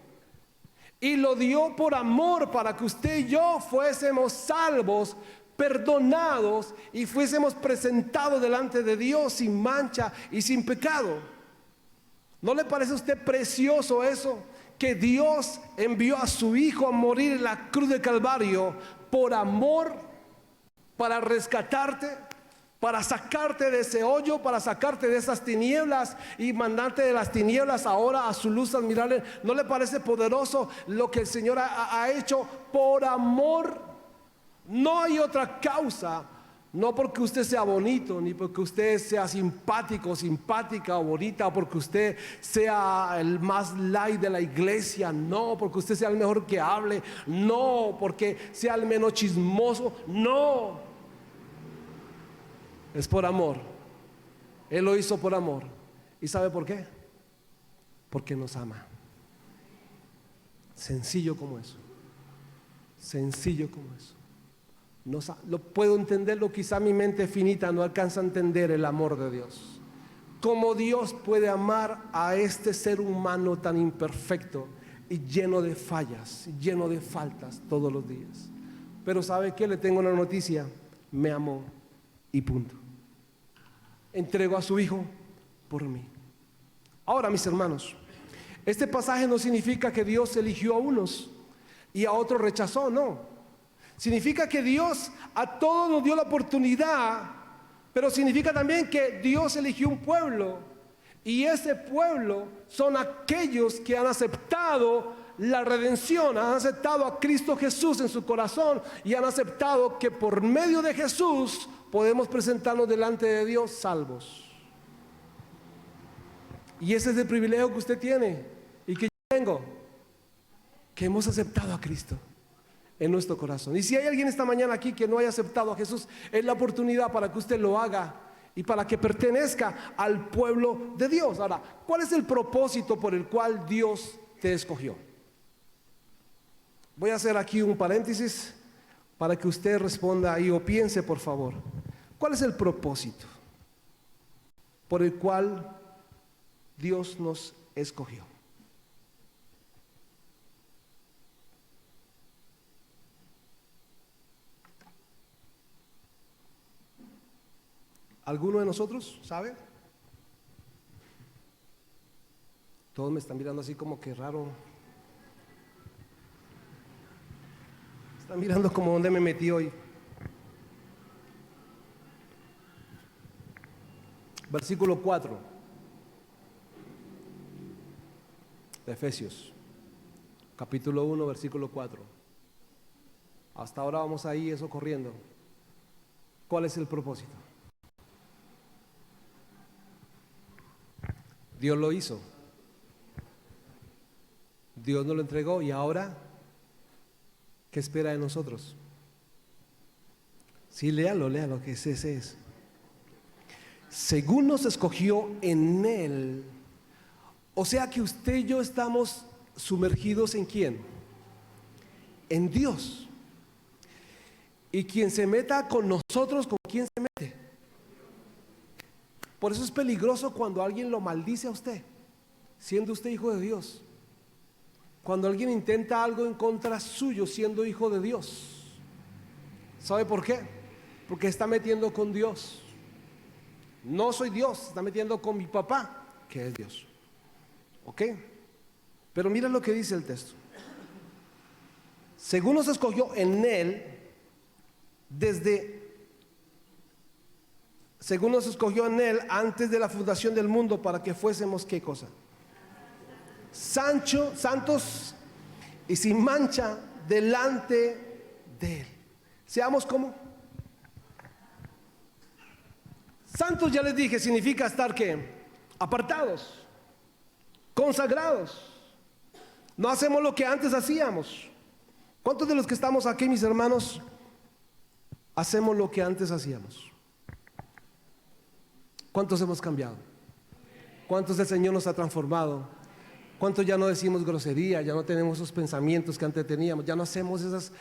y lo dio por amor para que usted y yo fuésemos salvos, perdonados y fuésemos presentados delante de Dios sin mancha y sin pecado. ¿No le parece a usted precioso eso? Que Dios envió a su Hijo a morir en la cruz de Calvario por amor, para rescatarte, para sacarte de ese hoyo, para sacarte de esas tinieblas y mandarte de las tinieblas ahora a su luz admirable. ¿No le parece poderoso lo que el Señor ha hecho por amor? No hay otra causa. No porque usted sea bonito, ni porque usted sea simpático, simpática o bonita, o porque usted sea el más light de la iglesia, no, porque usted sea el mejor que hable, no, porque sea el menos chismoso, no. Es por amor. Él lo hizo por amor. ¿Y sabe por qué? Porque nos ama. Sencillo como eso. Sencillo como eso. No lo puedo entenderlo, quizá mi mente finita no alcanza a entender el amor de Dios. Cómo Dios puede amar a este ser humano tan imperfecto y lleno de fallas, lleno de faltas todos los días. Pero ¿sabe qué? Le tengo una noticia: me amó y punto. Entregó a su Hijo por mí. Ahora, mis hermanos, este pasaje no significa que Dios eligió a unos y a otros rechazó, no. Significa que Dios a todos nos dio la oportunidad, pero significa también que Dios eligió un pueblo, y ese pueblo son aquellos que han aceptado la redención, han aceptado a Cristo Jesús en su corazón y han aceptado que por medio de Jesús podemos presentarnos delante de Dios salvos. Y ese es el privilegio que usted tiene y que yo tengo, que hemos aceptado a Cristo en nuestro corazón. Y si hay alguien esta mañana aquí que no haya aceptado a Jesús, es la oportunidad para que usted lo haga y para que pertenezca al pueblo de Dios. Ahora, ¿cuál es el propósito por el cual Dios te escogió? Voy a hacer aquí un paréntesis para que usted responda ahí o piense, por favor. ¿Cuál es el propósito por el cual Dios nos escogió? ¿Alguno de nosotros sabe? Todos me están mirando así como que raro. Están mirando como dónde me metí hoy. Versículo 4 de Efesios, capítulo 1, versículo 4. Hasta ahora vamos ahí, eso corriendo. ¿Cuál es el propósito? Dios lo hizo, Dios nos lo entregó, y ahora, ¿qué espera de nosotros? Sí, léalo, que ese es. Según nos escogió en Él, o sea que usted y yo estamos sumergidos ¿en quién? En Dios. Y quien se meta con nosotros, ¿con quién se mete? Por eso es peligroso cuando alguien lo maldice a usted, siendo usted hijo de Dios. Cuando alguien intenta algo en contra suyo, siendo hijo de Dios. ¿Sabe por qué? Porque está metiendo con Dios. No soy Dios, está metiendo con mi papá, que es Dios. ¿Ok? Pero mira lo que dice el texto. Según nos escogió en Él, según nos escogió en Él antes de la fundación del mundo, para que fuésemos ¿qué cosa? Santos y sin mancha delante de Él. Seamos como santos. Ya les dije, significa estar ¿qué? Apartados, consagrados. No hacemos lo que antes hacíamos. ¿Cuántos de los que estamos aquí, mis hermanos, hacemos lo que antes hacíamos? ¿Cuántos hemos cambiado? ¿Cuántos el Señor nos ha transformado? ¿Cuántos ya no decimos grosería? Ya no tenemos esos pensamientos que antes teníamos. Ya no hacemos esas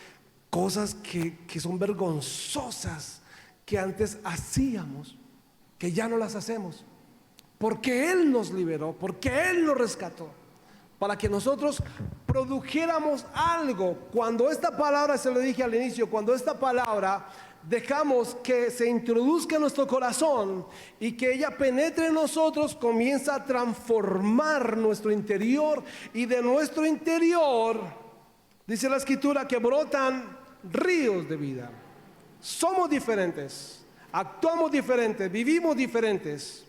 cosas que son vergonzosas que antes hacíamos, que ya no las hacemos. Porque Él nos liberó, porque Él nos rescató, para que nosotros produjéramos algo. Cuando esta palabra, se lo dije al inicio, cuando esta palabra dejamos que se introduzca en nuestro corazón y que ella penetre en nosotros, comienza a transformar nuestro interior, y de nuestro interior, dice la Escritura, que brotan ríos de vida. Somos diferentes, actuamos diferentes, vivimos diferentes.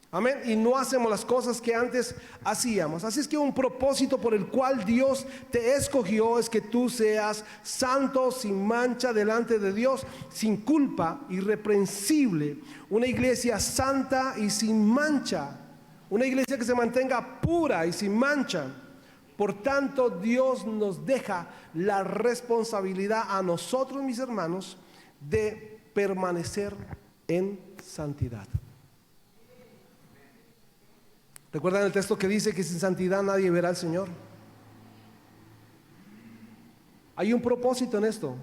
Amén. Y no hacemos las cosas que antes hacíamos. Así es que un propósito por el cual Dios te escogió es que tú seas santo, sin mancha delante de Dios, sin culpa, irreprensible. Una iglesia santa y sin mancha. Una iglesia que se mantenga pura y sin mancha. Por tanto, Dios nos deja la responsabilidad a nosotros, mis hermanos, de permanecer en santidad. ¿Recuerdan el texto que dice que sin santidad nadie verá al Señor? Hay un propósito en esto: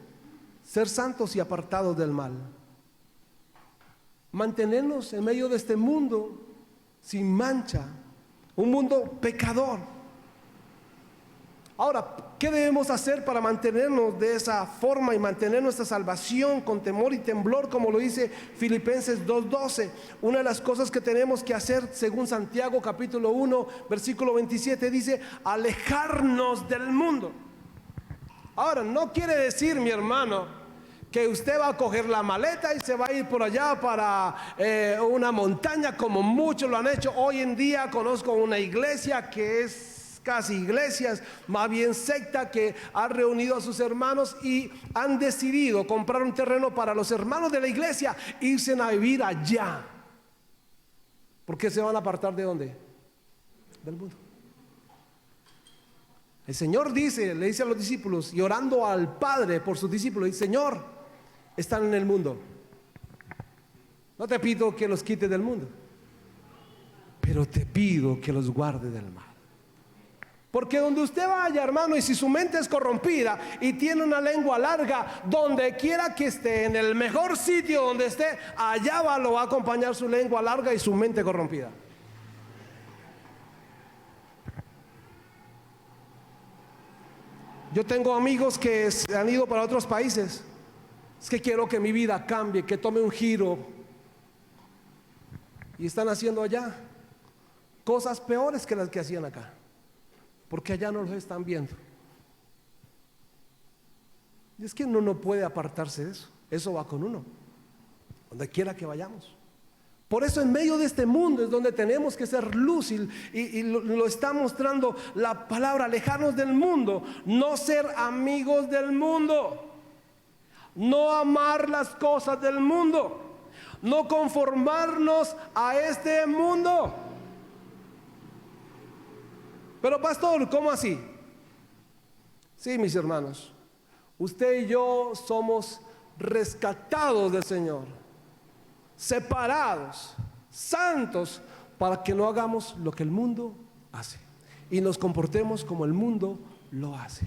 ser santos y apartados del mal. Mantenernos en medio de este mundo sin mancha, un mundo pecador. Ahora, ¿qué debemos hacer para mantenernos de esa forma y mantener nuestra salvación con temor y temblor, como lo dice Filipenses 2:12? Una de las cosas que tenemos que hacer, según Santiago capítulo 1, versículo 27, dice: alejarnos del mundo. Ahora, no quiere decir, mi hermano, que usted va a coger la maleta y se va a ir por allá para una montaña, como muchos lo han hecho. Hoy en día conozco una iglesia que es casi iglesias, más bien secta, que ha reunido a sus hermanos y han decidido comprar un terreno para los hermanos de la iglesia, irse a vivir allá. ¿Por qué se van a apartar de dónde? Del mundo. El Señor dice, le dice a los discípulos, y orando al Padre por sus discípulos, dice: Señor, están en el mundo, no te pido que los quites del mundo, pero te pido que los guarde del mal. Porque donde usted vaya, hermano, y si su mente es corrompida y tiene una lengua larga, donde quiera que esté, en el mejor sitio donde esté, allá lo va a acompañar su lengua larga y su mente corrompida. Yo tengo amigos que se han ido para otros países. Es que quiero que mi vida cambie, que tome un giro. Y están haciendo allá cosas peores que las que hacían acá, porque allá no los están viendo. Y es que uno no puede apartarse de eso. Eso va con uno, donde quiera que vayamos. Por eso en medio de este mundo es donde tenemos que ser luz, y lo está mostrando la palabra: alejarnos del mundo, no ser amigos del mundo, no amar las cosas del mundo, no conformarnos a este mundo. Pero pastor, ¿cómo así? Sí, mis hermanos, usted y yo somos rescatados del Señor, separados, santos, para que no hagamos lo que el mundo hace y nos comportemos como el mundo lo hace.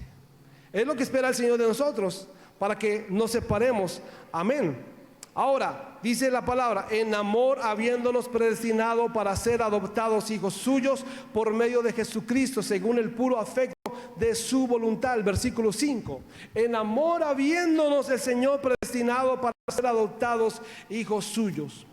Es lo que espera el Señor de nosotros, para que nos separemos. Amén. Ahora, dice la palabra: en amor habiéndonos predestinado para ser adoptados hijos suyos por medio de Jesucristo, según el puro afecto de su voluntad. El versículo 5: en amor habiéndonos el Señor predestinado para ser adoptados hijos suyos.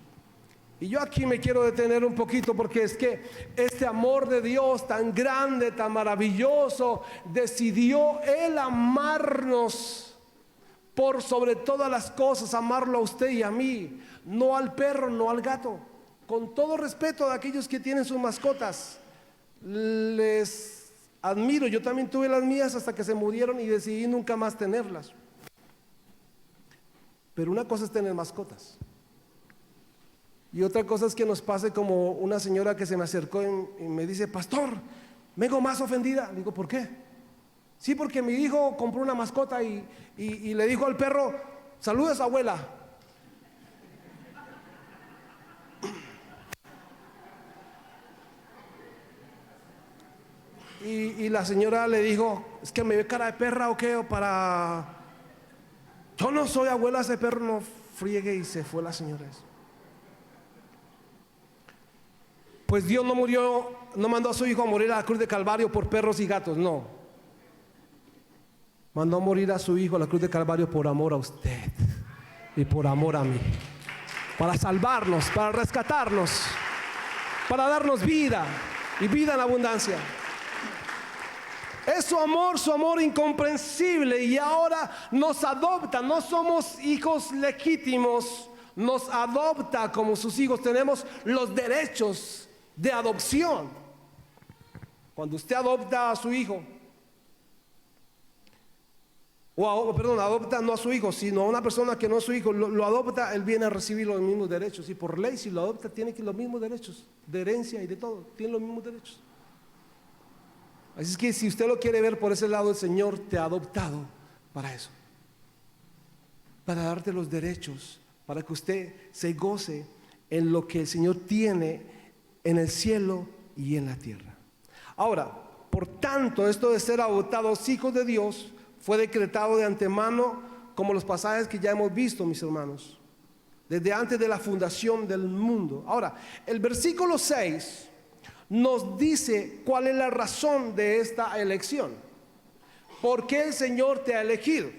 Y yo aquí me quiero detener un poquito, porque es que este amor de Dios tan grande, tan maravilloso, decidió Él amarnos por sobre todas las cosas, amarlo a usted y a mí, no al perro, no al gato. Con todo respeto a aquellos que tienen sus mascotas, les admiro. Yo también tuve las mías hasta que se murieron y decidí nunca más tenerlas. Pero una cosa es tener mascotas, y otra cosa es que nos pase como una señora que se me acercó y me dice: pastor, vengo más ofendida. Digo: ¿por qué? Sí, porque mi hijo compró una mascota y le dijo al perro: saluda a su abuela. y la señora le dijo, es que me ve cara de perra o qué, o para... Yo no soy abuela, ese perro no friegue, y se fue la señora. Pues Dios no murió, no mandó a su hijo a morir a la cruz de Calvario por perros y gatos, no. Mandó a morir a su hijo a la cruz de Calvario por amor a usted y por amor a mí. Para salvarnos, para rescatarnos, para darnos vida y vida en abundancia. Es su amor incomprensible, y ahora nos adopta. No somos hijos legítimos, nos adopta como sus hijos. Tenemos los derechos de adopción. Cuando usted adopta a su hijo, adopta no a su hijo, sino a una persona que no es su hijo, lo adopta, él viene a recibir los mismos derechos. Y por ley, si lo adopta, tiene los mismos derechos de herencia y de todo, tiene los mismos derechos. Así es que si usted lo quiere ver por ese lado, el Señor te ha adoptado para eso, para darte los derechos, para que usted se goce en lo que el Señor tiene en el cielo y en la tierra. Ahora, por tanto, esto de ser adoptados hijos de Dios fue decretado de antemano, como los pasajes que ya hemos visto, mis hermanos, desde antes de la fundación del mundo. Ahora, el versículo 6 nos dice cuál es la razón de esta elección. ¿Por qué el Señor te ha elegido?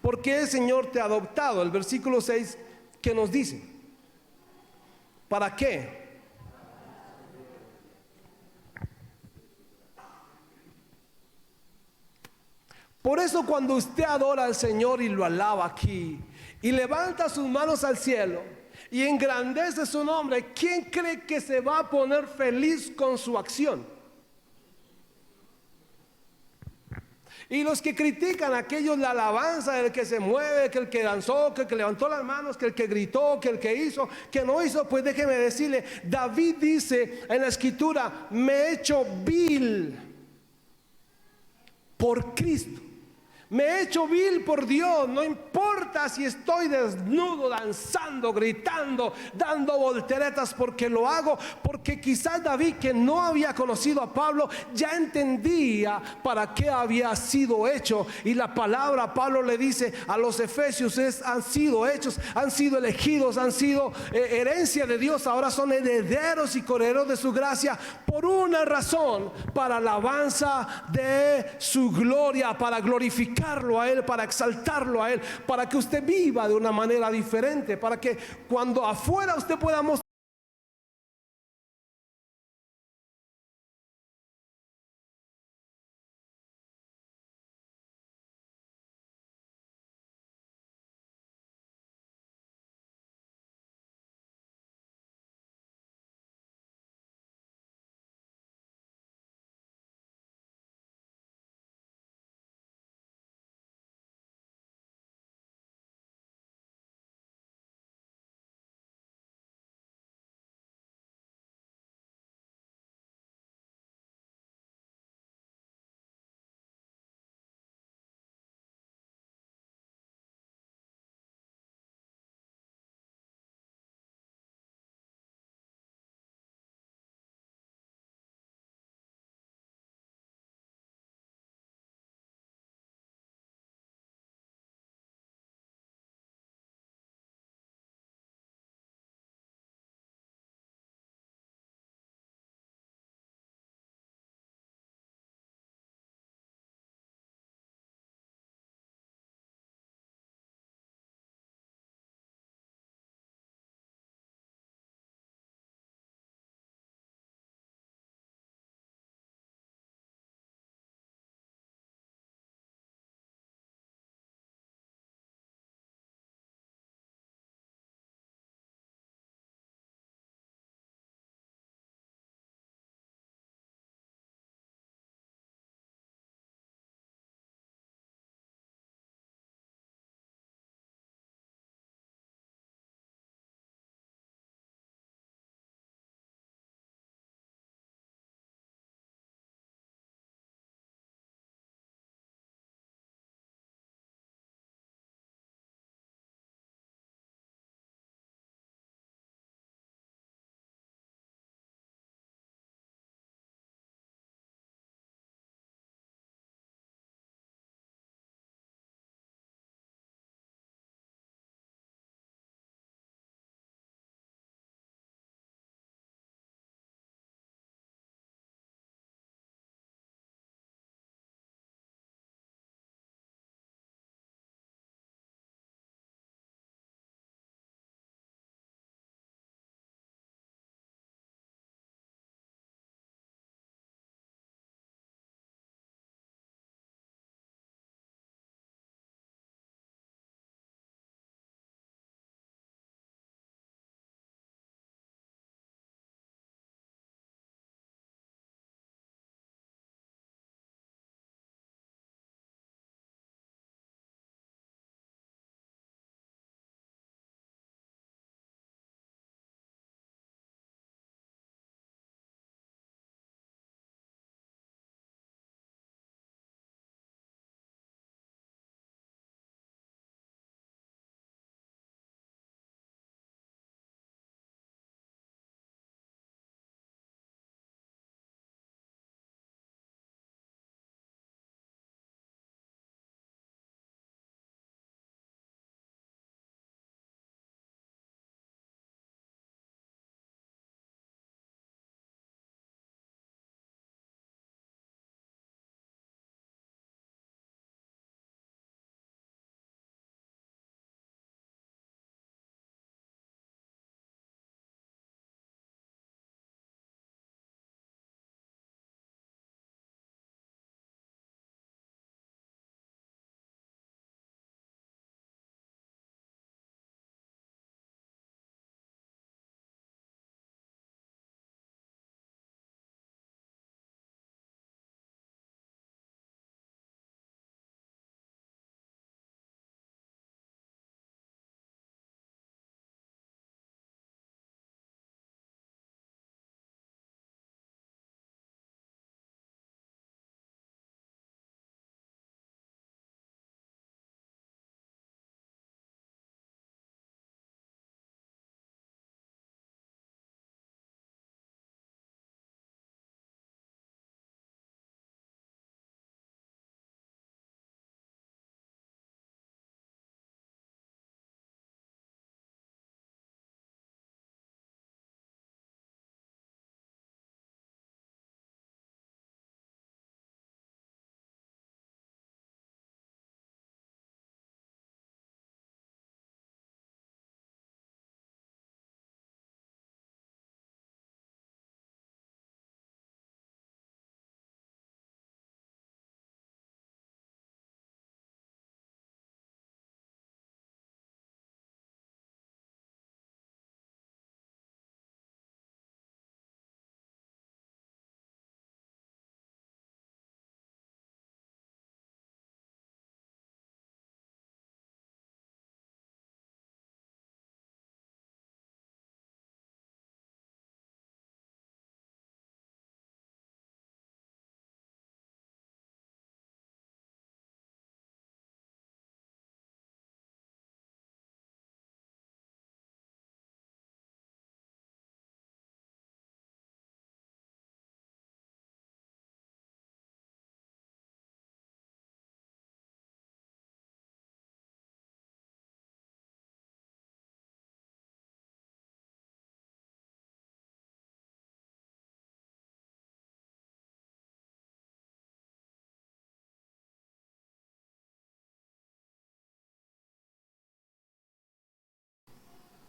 ¿Por qué el Señor te ha adoptado? El versículo 6, ¿qué nos dice? ¿Para qué? Por eso cuando usted adora al Señor y lo alaba aquí, y levanta sus manos al cielo y engrandece su nombre, ¿quién cree que se va a poner feliz con su acción? Y los que critican a aquellos la alabanza, el que se mueve, que el que danzó, que el que levantó las manos, que el que gritó, que el que hizo, que no hizo, pues déjeme decirle, David dice en la escritura, me he hecho vil por Cristo. Me he hecho vil por Dios, no importa si estoy desnudo, danzando, gritando, dando volteretas, porque lo hago, porque quizás David, que no había conocido a Pablo, ya entendía para qué había sido hecho. Y la palabra, Pablo le dice a los efesios, han sido hechos, han sido elegidos, han sido herencia de Dios, ahora son herederos y coherederos de su gracia, por una razón, para alabanza de su gloria, para glorificar a Él, para exaltarlo a Él, para que usted viva de una manera diferente, para que cuando afuera usted pueda mostrar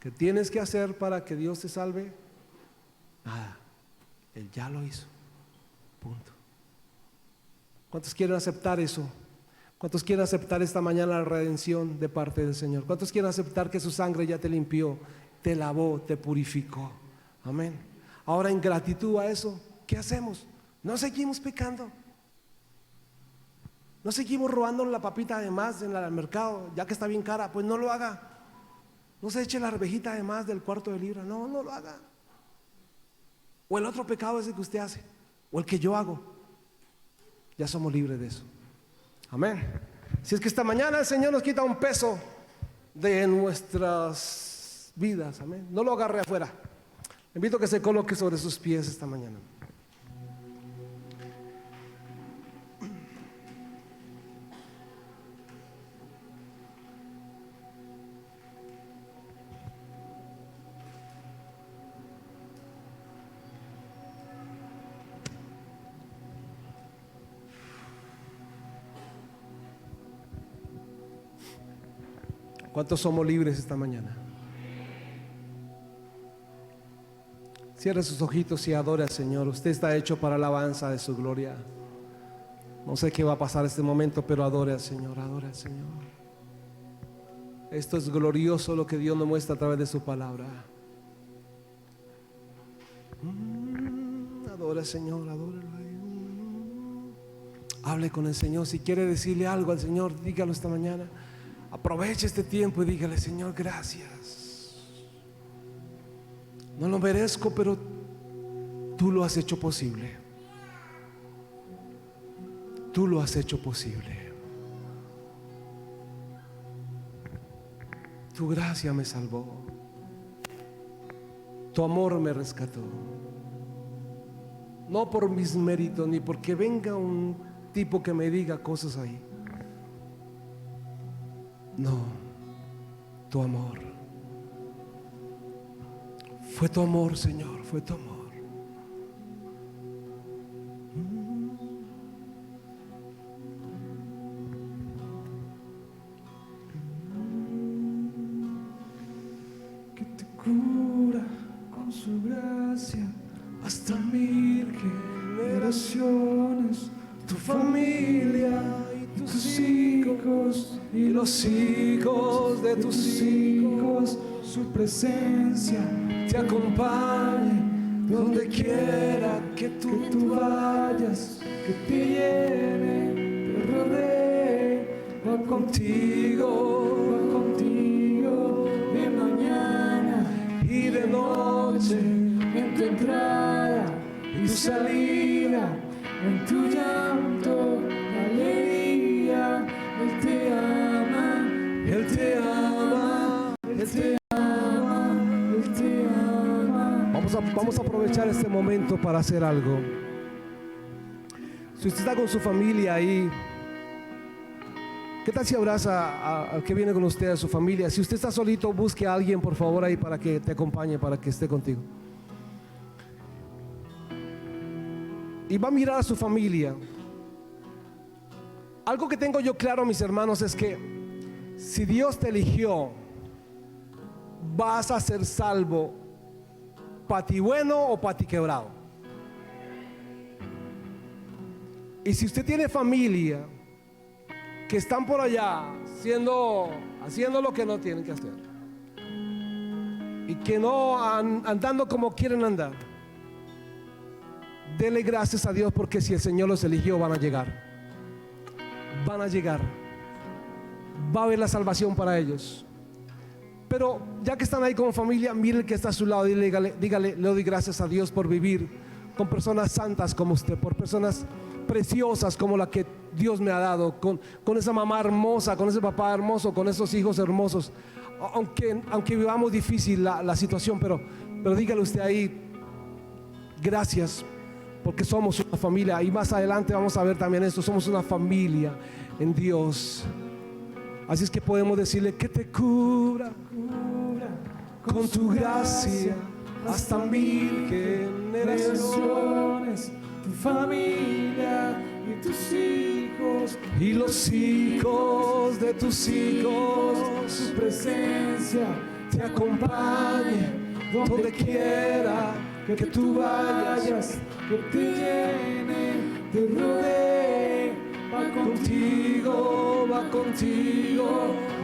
¿Qué tienes que hacer para que Dios te salve? Nada. Él ya lo hizo. Punto. ¿Cuántos quieren aceptar eso? ¿Cuántos quieren aceptar esta mañana la redención de parte del Señor? ¿Cuántos quieren aceptar que su sangre ya te limpió, te lavó, te purificó? Amén. Ahora, en gratitud a eso, ¿qué hacemos? No seguimos pecando. No seguimos robando la papita de más en el mercado, ya que está bien cara. Pues no lo haga. No se eche la arvejita de más del cuarto de libra. No, no lo haga. O el otro pecado ese que usted hace, o el que yo hago. Ya somos libres de eso. Amén. Si es que esta mañana el Señor nos quita un peso de nuestras vidas. Amén. No lo agarre afuera. Le invito a que se coloque sobre sus pies esta mañana. ¿Cuántos somos libres esta mañana? Cierre sus ojitos y adore al Señor. Usted está hecho para la alabanza de su gloria. No sé qué va a pasar este momento, pero adore al Señor, adore al Señor. Esto es glorioso lo que Dios nos muestra a través de su palabra. Adore al Señor, adórelo. Hable con el Señor. Si quiere decirle algo al Señor, dígalo esta mañana. Aproveche este tiempo y dígale: Señor, gracias. No lo merezco, pero tú lo has hecho posible. Tú lo has hecho posible. Tu gracia me salvó. Tu amor me rescató. No por mis méritos, ni porque venga un tipo que me diga cosas ahí. No, tu amor. Fue tu amor, Señor, fue tu amor. Que te cura con su gracia hasta 1000 generaciones. Tu familia y tus hijos y los hijos de tus hijos, su presencia te acompañe donde quiera que tú vayas, que te llene, te rodee, va contigo de mañana y de noche, en tu entrada y tu salida, en tu llanto, alegría. Él te ama, Él te ama, Él te ama, Él te ama. Vamos a aprovechar este momento para hacer algo. Si usted está con su familia ahí, ¿qué tal si abraza al que viene con usted, a su familia? Si usted está solito, busque a alguien por favor ahí para que te acompañe, para que esté contigo. Y va a mirar a su familia. Algo que tengo yo claro, mis hermanos, es que si Dios te eligió, vas a ser salvo, pati bueno o pati quebrado. Y si usted tiene familia que están por allá haciendo lo que no tienen que hacer y que no andando como quieren andar, dele gracias a Dios, porque si el Señor los eligió, van a llegar. Van a llegar. Va a haber la salvación para ellos. Pero ya que están ahí como familia, mire el que está a su lado y dígale: le doy gracias a Dios por vivir con personas santas como usted, por personas preciosas como la que Dios me ha dado, con esa mamá hermosa, con ese papá hermoso, con esos hijos hermosos. Aunque vivamos difícil la situación, pero dígale usted ahí: gracias, porque somos una familia. Y más adelante vamos a ver también esto: somos una familia en Dios. Así es que podemos decirle: que te cubra con tu gracia hasta 1000 generaciones, tu familia y tus hijos y los hijos de tus hijos, su presencia te acompañe donde quiera que tú vayas, que te llene, te rodee, va contigo,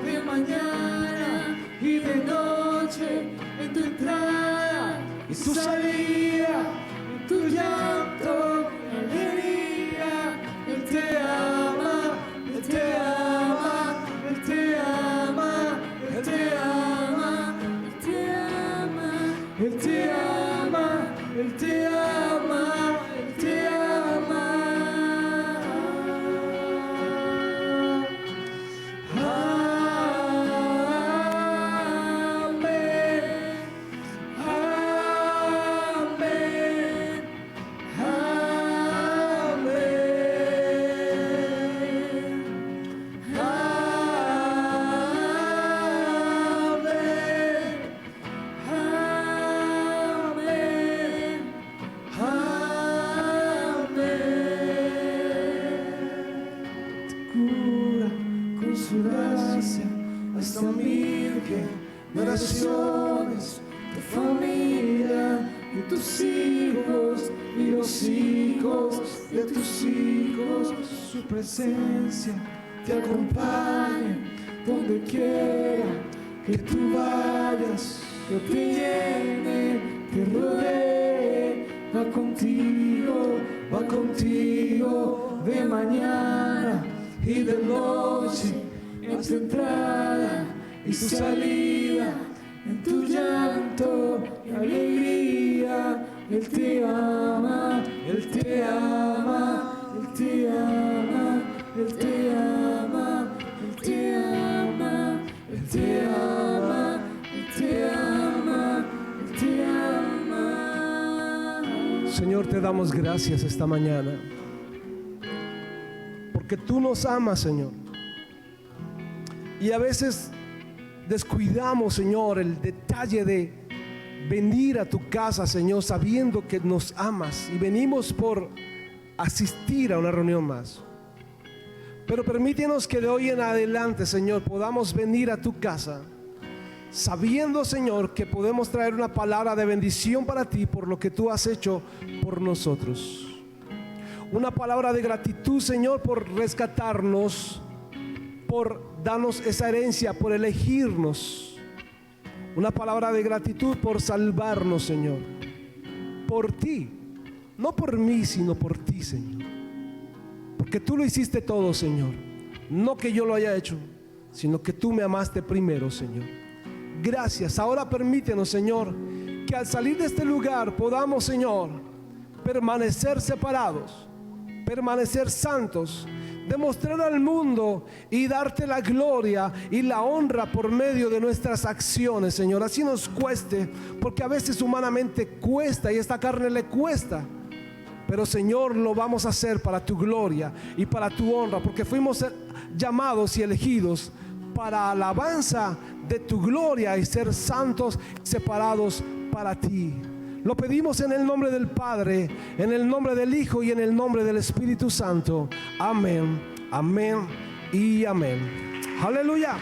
de mañana y de noche, en tu entrada y tu salida, en tu llanto, alegría. Él te ama, Él te ama, Él te ama, Él te ama, Él te ama, Él te ama, Él te ama, Él te ama. Hasta mil generaciones, tu familia y tus hijos y los hijos de tus hijos. Su presencia te acompañe donde quiera que tú vayas, que te llene, te rodee, va contigo de mañana y de noche, en tu entrada y tu salida, en tu llanto y alegría. Él te ama, Él te ama, Él te ama, Él te ama, Él te ama, Él te ama, Él te ama, Él te ama. Señor, te damos gracias esta mañana, porque tú nos amas, Señor. Y a veces descuidamos, Señor, el detalle de venir a tu casa, Señor, sabiendo que nos amas y venimos por asistir a una reunión más. Pero permítenos que de hoy en adelante, Señor, podamos venir a tu casa sabiendo, Señor, que podemos traer una palabra de bendición para ti por lo que tú has hecho por nosotros. Una palabra de gratitud, Señor, por rescatarnos, por darnos esa herencia, por elegirnos. Una palabra de gratitud por salvarnos, Señor. Por ti, no por mí, sino por ti, Señor. Porque tú lo hiciste todo, Señor. No que yo lo haya hecho, sino que tú me amaste primero, Señor. Gracias. Ahora permítenos, Señor, que al salir de este lugar podamos, Señor, permanecer separados, permanecer santos, demostrar al mundo y darte la gloria y la honra por medio de nuestras acciones, Señor. Así nos cueste, porque a veces humanamente cuesta y esta carne le cuesta. Pero, Señor, lo vamos a hacer para tu gloria y para tu honra, porque fuimos llamados y elegidos para alabanza de tu gloria y ser santos, separados para ti. Lo pedimos en el nombre del Padre, en el nombre del Hijo y en el nombre del Espíritu Santo. Amén, amén y amén. Aleluya.